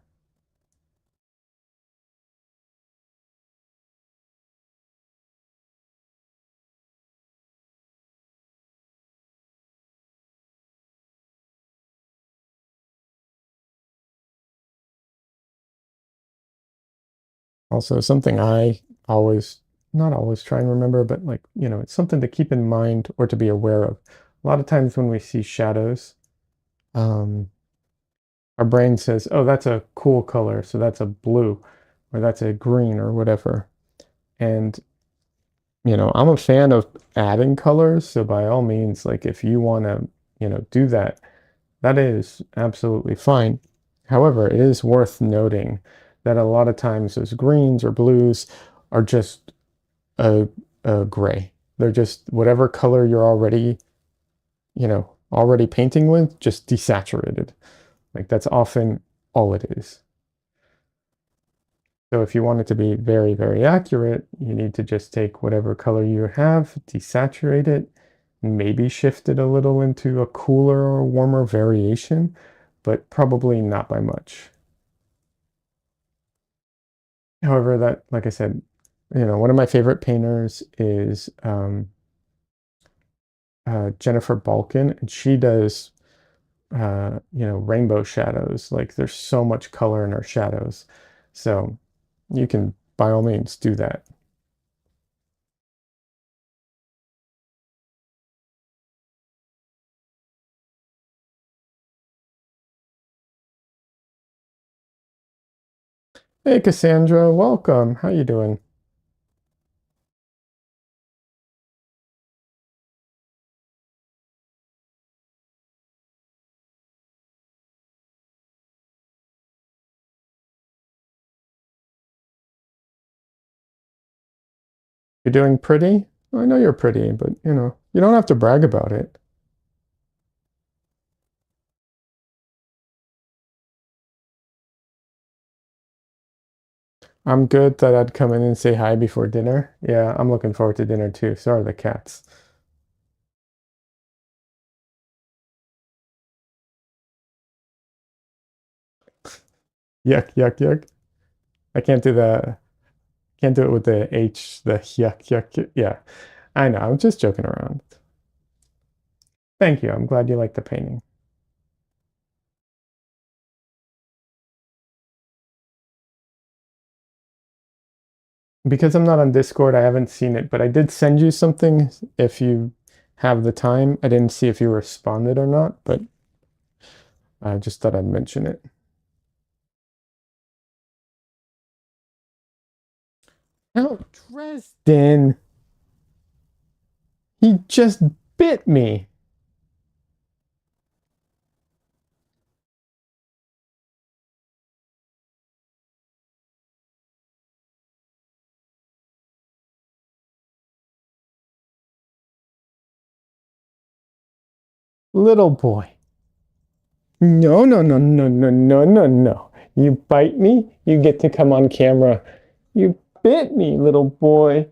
[SPEAKER 1] Also, something I always, not always try and remember, but like, it's something to keep in mind or to be aware of. A lot of times when we see shadows, um, our brain says, oh, that's a cool color, so that's a blue, or that's a green, or whatever. And, I'm a fan of adding colors, so by all means, like if you want to, do that, that is absolutely fine. However, it is worth noting that a lot of times those greens or blues are just a, a gray. They're just whatever color you're already painting with, just desaturated. Like that's often all it is. So if you want it to be very, very accurate, you need to just take whatever color you have, desaturate it, maybe shift it a little into a cooler or warmer variation, but probably not by much. However, that, like I said, one of my favorite painters is Jennifer Balkin, and she does rainbow shadows. Like there's so much color in her shadows. So you can by all means do that. Hey Cassandra, welcome. How you doing? You're doing pretty? I know you're pretty, but you don't have to brag about it. I'm good that I'd come in and say hi before dinner. Yeah, I'm looking forward to dinner too. So are the cats. Yuck, yuck, yuck. I can't do it with the H, the yuck, yuck, yuck. Yeah, I know. I'm just joking around. Thank you. I'm glad you like the painting. Because I'm not on Discord, I haven't seen it, but I did send you something if you have the time. I didn't see if you responded or not, but I just thought I'd mention it. Oh, Dresden, he just bit me. Little boy. No, no, no, no, no, no, no, no. You bite me, you get to come on camera. You bit me, little boy.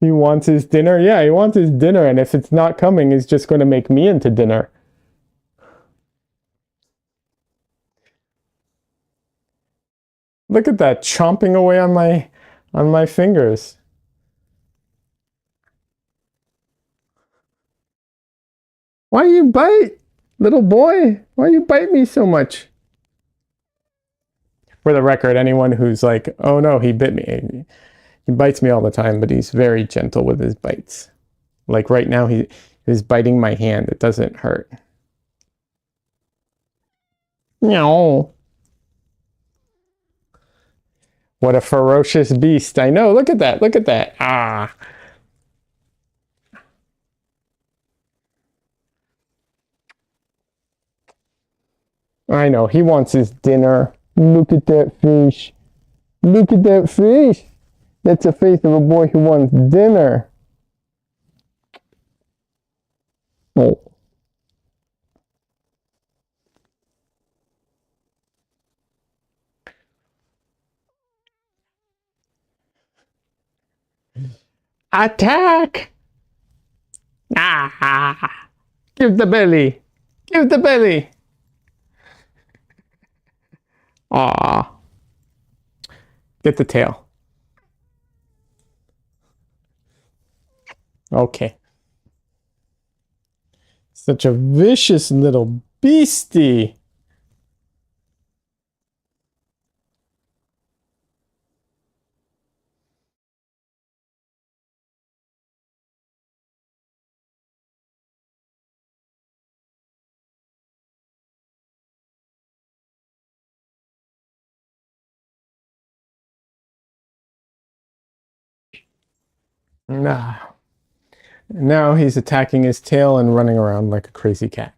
[SPEAKER 1] He wants his dinner. Yeah, he wants his dinner, and if it's not coming, he's just going to make me into dinner. Look at that, chomping away on my fingers. Why you bite, little boy? Why you bite me so much? For the record, anyone who's like, "Oh no, he bit me," he bites me all the time, but he's very gentle with his bites. Like right now, he's biting my hand. It doesn't hurt. No. What a ferocious beast. I know. Look at that. Look at that. Ah. I know. He wants his dinner. Look at that fish. Look at that fish. That's the face of a boy who wants dinner. Oh. Attack! Ah! Give the belly. Give the belly. Ah. Get the tail. Okay. Such a vicious little beastie. Nah. Now he's attacking his tail and running around like a crazy cat.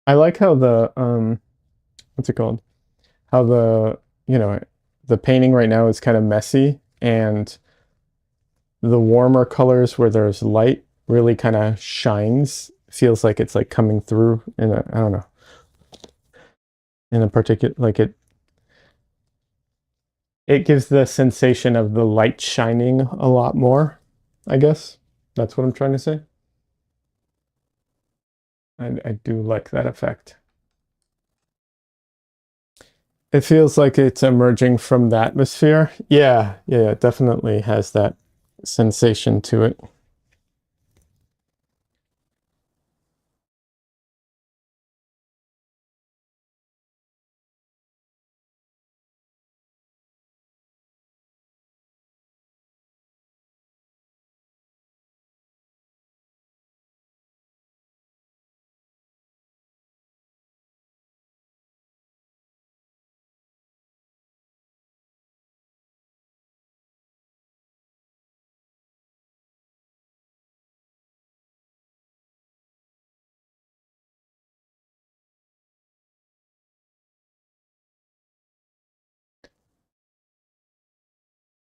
[SPEAKER 1] I like how the what's it called? How you know, the painting right now is kind of messy, and the warmer colors where there's light really kind of shines. Feels like it's like coming through in a, I don't know, in a particular, like it gives the sensation of the light shining a lot more, I guess. That's what I'm trying to say. I do like that effect. It feels like it's emerging from the atmosphere. Yeah, yeah, it definitely has that sensation to it.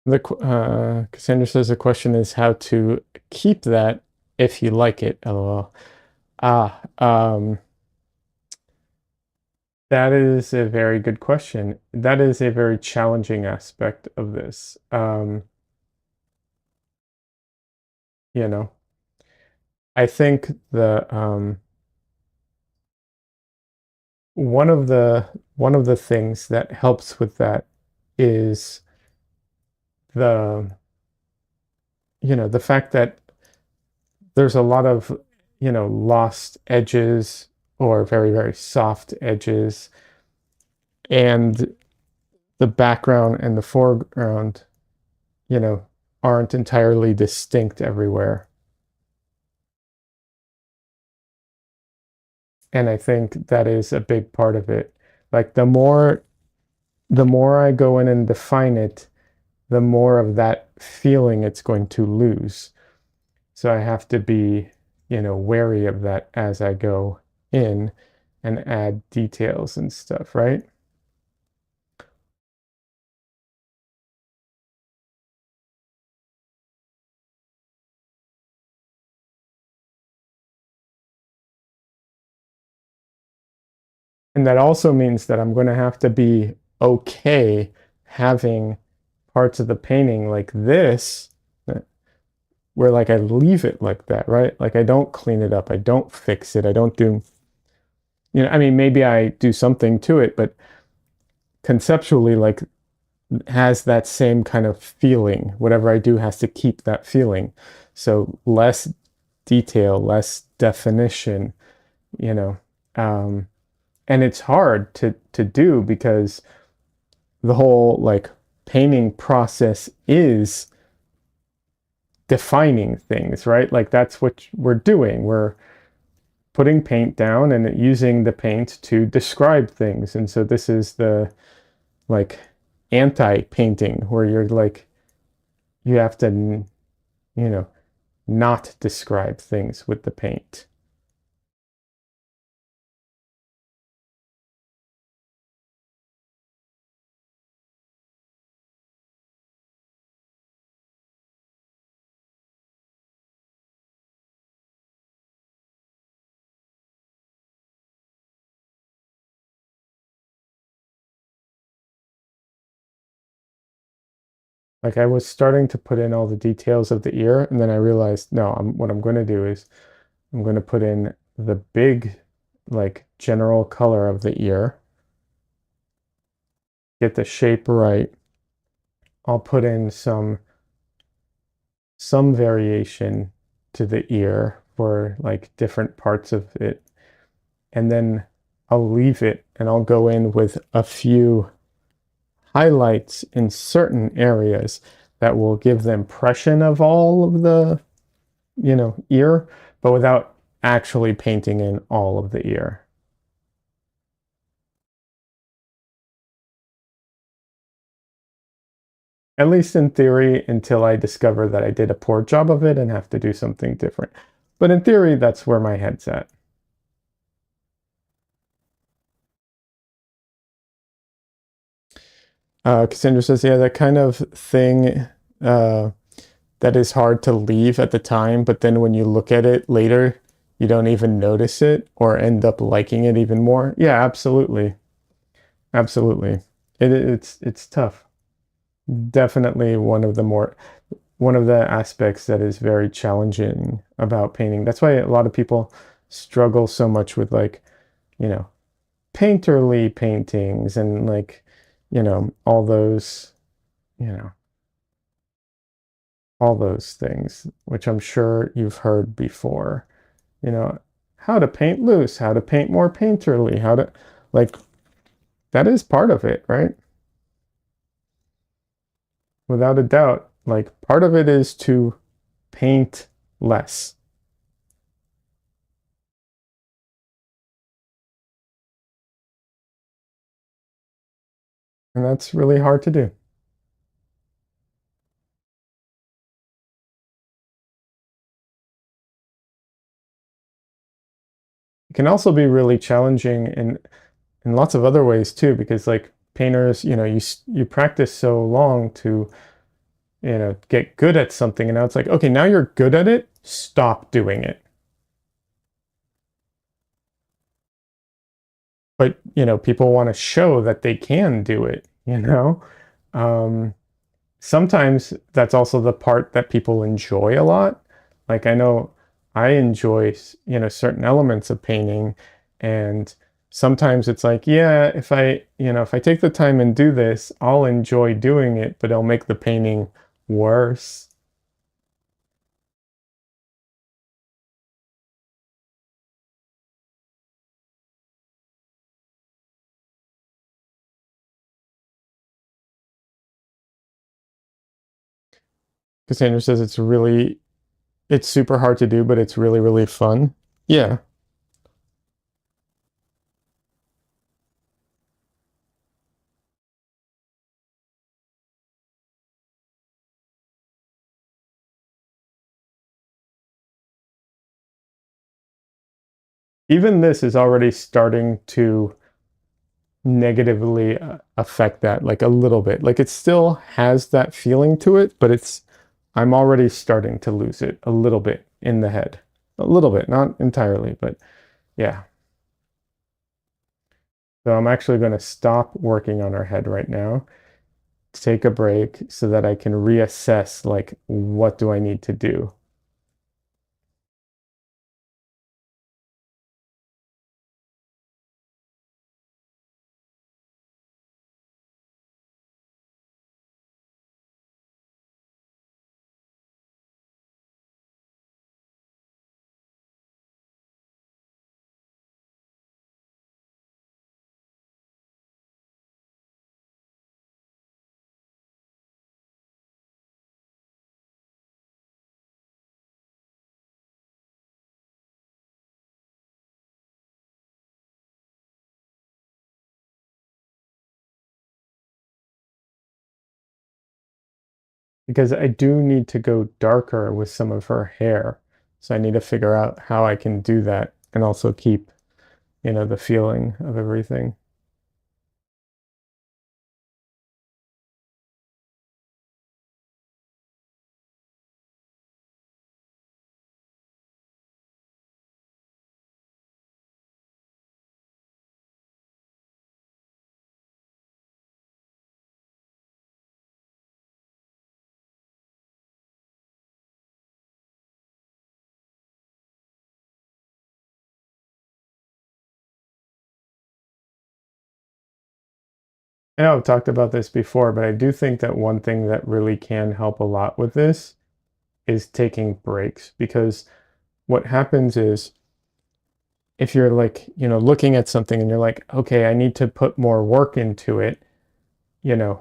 [SPEAKER 1] Cassandra says the question is how to keep that if you like it. LOL. Ah, that is a very good question. That is a very challenging aspect of this. You know, I think the one of the one of the things that helps with that is the the fact that there's a lot of lost edges or very very soft edges, and the background and the foreground you know aren't entirely distinct everywhere. And I think that is a big part of it. Like the more I go in and define it, the more of that feeling it's going to lose. So I have to be, wary of that as I go in and add details and stuff, right? And that also means that I'm going to have to be okay having parts of the painting like this, where like I leave it like that, right? Like I don't clean it up, I don't fix it, I don't do, I mean, maybe I do something to it, but conceptually, like has that same kind of feeling. Whatever I do has to keep that feeling. So less detail, less definition, you know. Um, and it's hard to do because the whole like painting process is defining things, right? Like that's what we're doing. We're putting paint down and using the paint to describe things. And so this is the like anti-painting where you're like you have to know not describe things with the paint. Like I was starting to put in all the details of the ear, and then I realized, no, what I'm going to do is I'm going to put in the big, like general color of the ear, get the shape right. I'll put in some variation to the ear for like different parts of it. And then I'll leave it and I'll go in with a few highlights in certain areas that will give the impression of all of the, ear, but without actually painting in all of the ear. At least in theory, until I discover that I did a poor job of it and have to do something different. But in theory, that's where my head's at. Cassandra says, yeah, that kind of thing that is hard to leave at the time, but then when you look at it later, you don't even notice it or end up liking it even more. Yeah, absolutely. Absolutely. It's tough. Definitely one of the aspects that is very challenging about painting. That's why a lot of people struggle so much with like, you know, painterly paintings and like, all those, you know, all those things, which I'm sure you've heard before. You know, how to paint loose, how to paint more painterly, how to like that is part of it, right? Without a doubt, like part of it is to paint less. And that's really hard to do. It can also be really challenging in lots of other ways too, because like painters, you practice so long to, get good at something, and now it's like, okay, now you're good at it, stop doing it. But, people want to show that they can do it. Um, Sometimes that's also the part that people enjoy a lot. Like I know I enjoy, certain elements of painting, and sometimes it's like, yeah, if I take the time and do this, I'll enjoy doing it, but it'll make the painting worse. Cassandra says it's super hard to do, but it's really, really fun. Yeah. Even this is already starting to negatively affect that like a little bit. Like it still has that feeling to it, but I'm already starting to lose it a little bit in the head. A little bit, not entirely, but yeah. So I'm actually going to stop working on our head right now, take a break so that I can reassess like what do I need to do. Because I do need to go darker with some of her hair. So I need to figure out how I can do that and also keep, the feeling of everything. I know I've talked about this before, but I do think that one thing that really can help a lot with this is taking breaks, because what happens is, if you're like, looking at something and you're like, okay, I need to put more work into it, you know,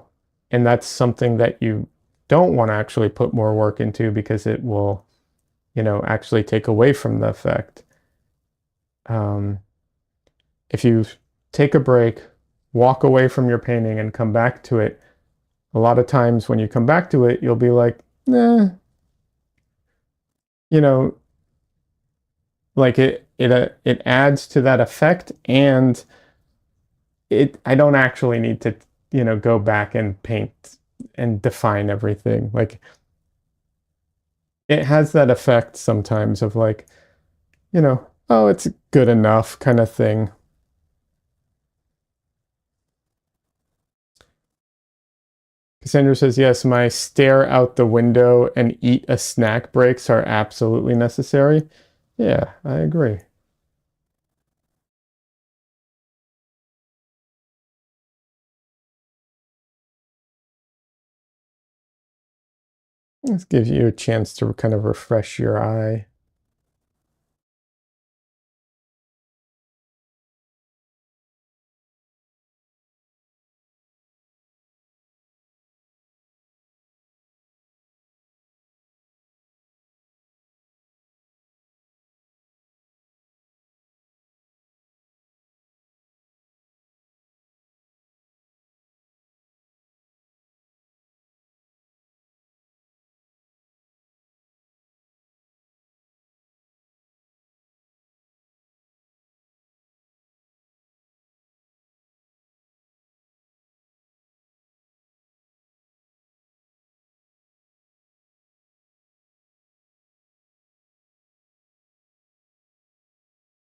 [SPEAKER 1] and that's something that you don't want to actually put more work into, because it will, actually take away from the effect. Um, if you take a break, walk away from your painting and come back to it, a lot of times when you come back to it, you'll be like, nah, you know, like it adds to that effect, and I don't actually need to, go back and paint and define everything. Like, it has that effect sometimes of like, oh, it's good enough kind of thing. Cassandra says, yes, my stare out the window and eat a snack breaks are absolutely necessary. Yeah, I agree. This gives you a chance to kind of refresh your eye.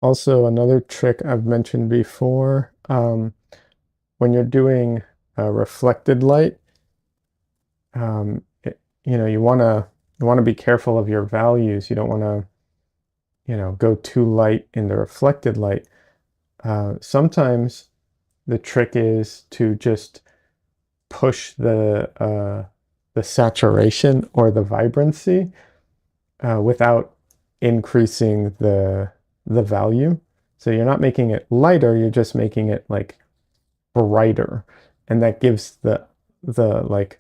[SPEAKER 1] Also, another trick I've mentioned before, when you're doing reflected light, you want to be careful of your values. You don't want to, go too light in the reflected light. Sometimes the trick is to just push the saturation or the vibrancy without increasing the value. So you're not making it lighter, you're just making it like brighter, and that gives the like,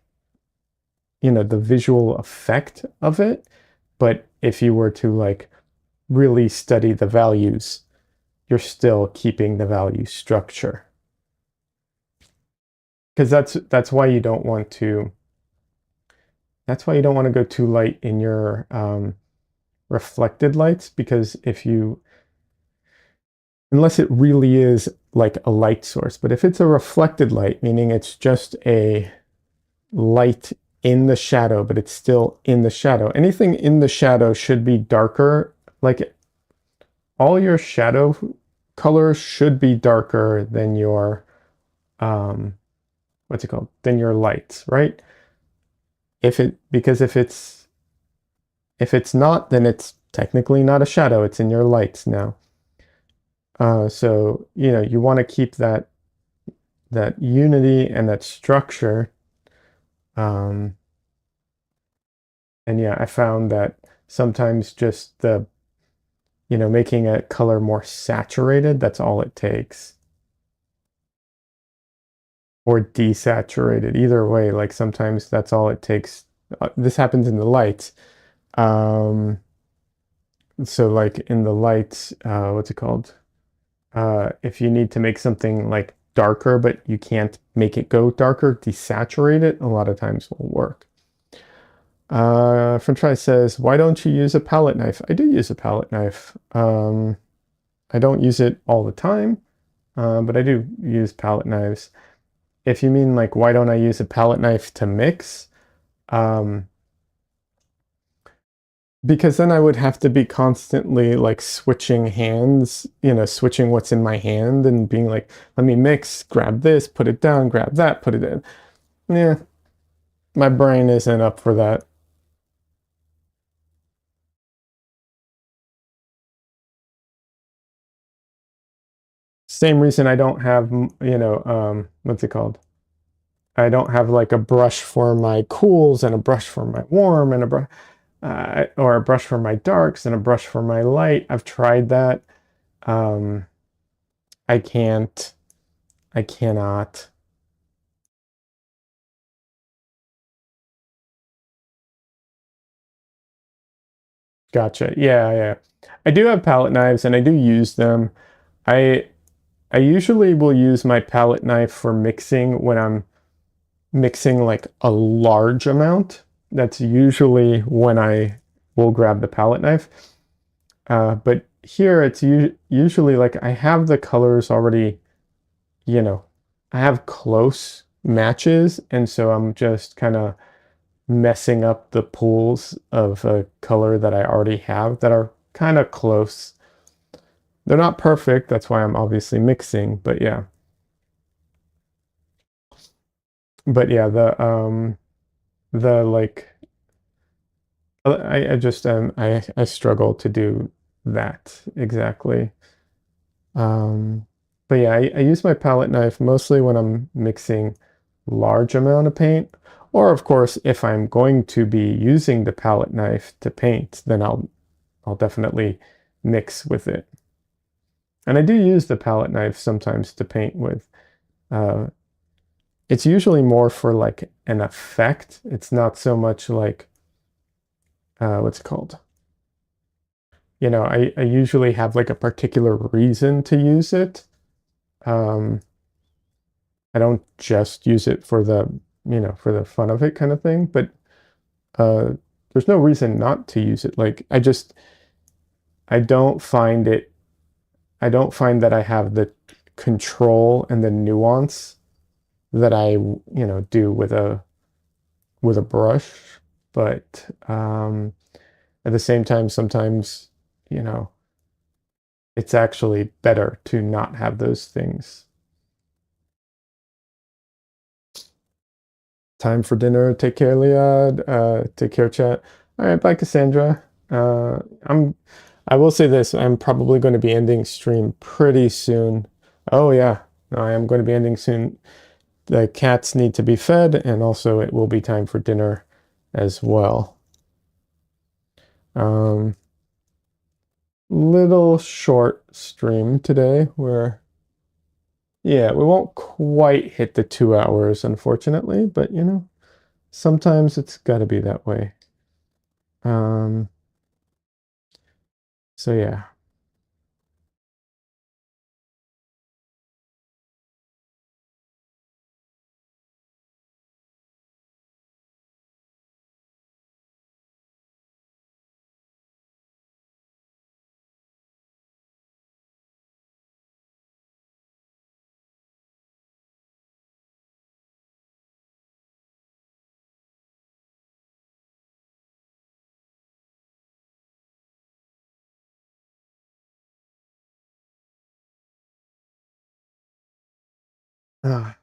[SPEAKER 1] the visual effect of it. But if you were to like really study the values, you're still keeping the value structure, because that's why you don't want to go too light in your reflected lights, because if you unless it really is like a light source. But if it's a reflected light, meaning it's just a light in the shadow, but it's still in the shadow, anything in the shadow should be darker. Like, all your shadow colors should be darker than your what's it called? Than your lights, right? Because if it's not, then it's technically not a shadow. It's in your lights now. So you want to keep that unity and that structure. Um, and yeah, I found that sometimes just making a color more saturated, that's all it takes. Or desaturated, either way, like sometimes that's all it takes. This happens in the lights. Um, so like in the lights, what's it called? If you need to make something like darker, but you can't make it go darker, desaturate it, a lot of times will work. French Fry says, why don't you use a palette knife? I do use a palette knife. I don't use it all the time, but I do use palette knives. If you mean like, why don't I use a palette knife to mix? Um, because then I would have to be constantly like switching hands, switching what's in my hand and being like, let me mix, grab this, put it down, grab that, put it in. Yeah, my brain isn't up for that. Same reason I don't have, what's it called? I don't have like a brush for my cools and a brush for my warm and a brush. or a brush for my darks and a brush for my light. I've tried that. Um, I can't, I cannot. Gotcha. Yeah, yeah. I do have palette knives and I do use them. I I usually will use my palette knife for mixing when I'm mixing like a large amount. That's usually when I will grab the palette knife. But here it's usually like I have the colors already, you know, I have close matches, and so I'm just kind of messing up the pools of a color that I already have that are kind of close. They're not perfect, that's why I'm obviously mixing, but yeah. But yeah, the like I just I struggle to do that exactly. Um, but yeah, I use my palette knife mostly when I'm mixing large amount of paint, or of course, if I'm going to be using the palette knife to paint, then I'll definitely mix with it. And I do use the palette knife sometimes to paint with. Uh, it's usually more for like an effect. It's not so much like what's it called? I usually have like a particular reason to use it. Um, I don't just use it for for the fun of it kind of thing, but uh, there's no reason not to use it. Like I don't find it, I don't find that I have the control and the nuance that do with a brush. But at the same time, sometimes, you know, it's actually better to not have those things. Time for dinner. Take care, Leah. Take care, chat. All right, bye, Cassandra. I will say this, I'm probably going to be ending stream pretty soon. Oh yeah, no, I am going to be ending soon. The cats need to be fed, and also it will be time for dinner as well. Um, little short stream today where, yeah, we won't quite hit the 2 hours, unfortunately, but sometimes it's got to be that way. Um, so yeah. Ah,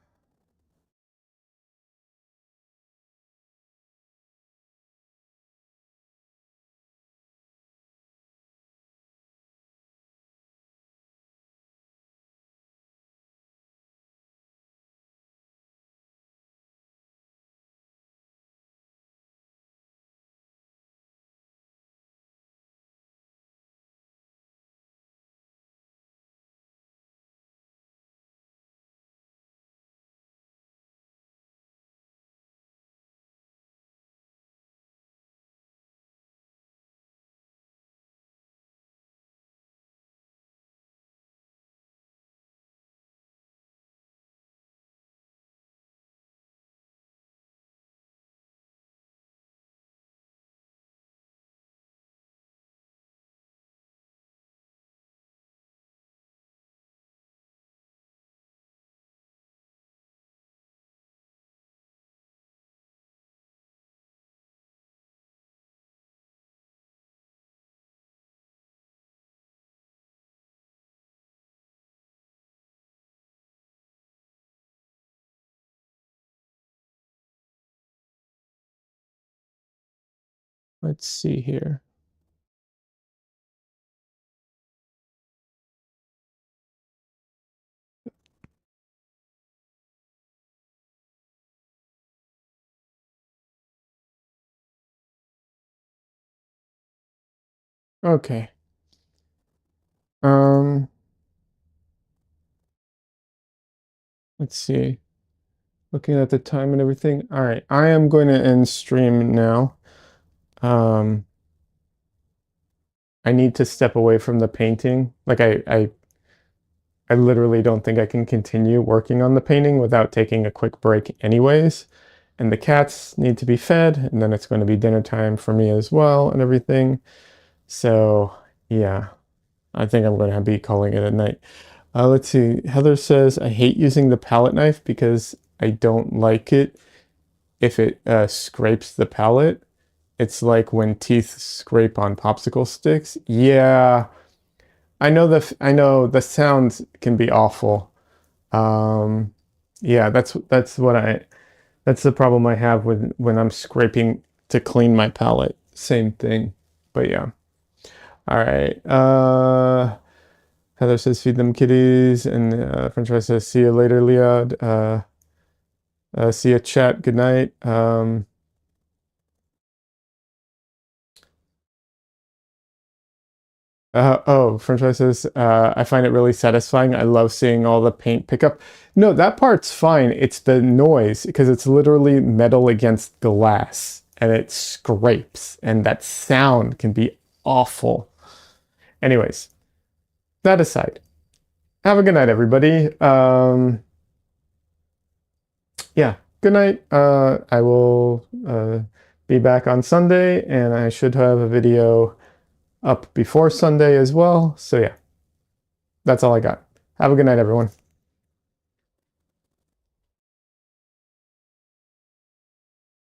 [SPEAKER 1] let's see here. Okay. Um, let's see. Looking at the time and everything. All right, I am going to end stream now. Um, I need to step away from the painting. Like I literally don't think I can continue working on the painting without taking a quick break anyways. And the cats need to be fed, and then it's going to be dinner time for me as well and everything. So yeah, I think I'm going to be calling it a night. Let's see. Heather says, I hate using the palette knife because I don't like it if it scrapes the palette. It's like when teeth scrape on popsicle sticks. Yeah, I know the sound can be awful. Um, yeah, that's the problem I have with when I'm scraping to clean my palette. Same thing. But yeah. All right. Heather says feed them kitties, and French fry says see you later, Leah. See you, chat. Good night. Oh, French fry says I find it really satisfying. I love seeing all the paint pick up. No, that part's fine. It's the noise because it's literally metal against glass and it scrapes, and that sound can be awful. Anyways, that aside, have a good night, everybody. Yeah, good night. I will be back on Sunday, and I should have a video up before Sunday as well. So yeah, that's all I got. Have a good night, everyone.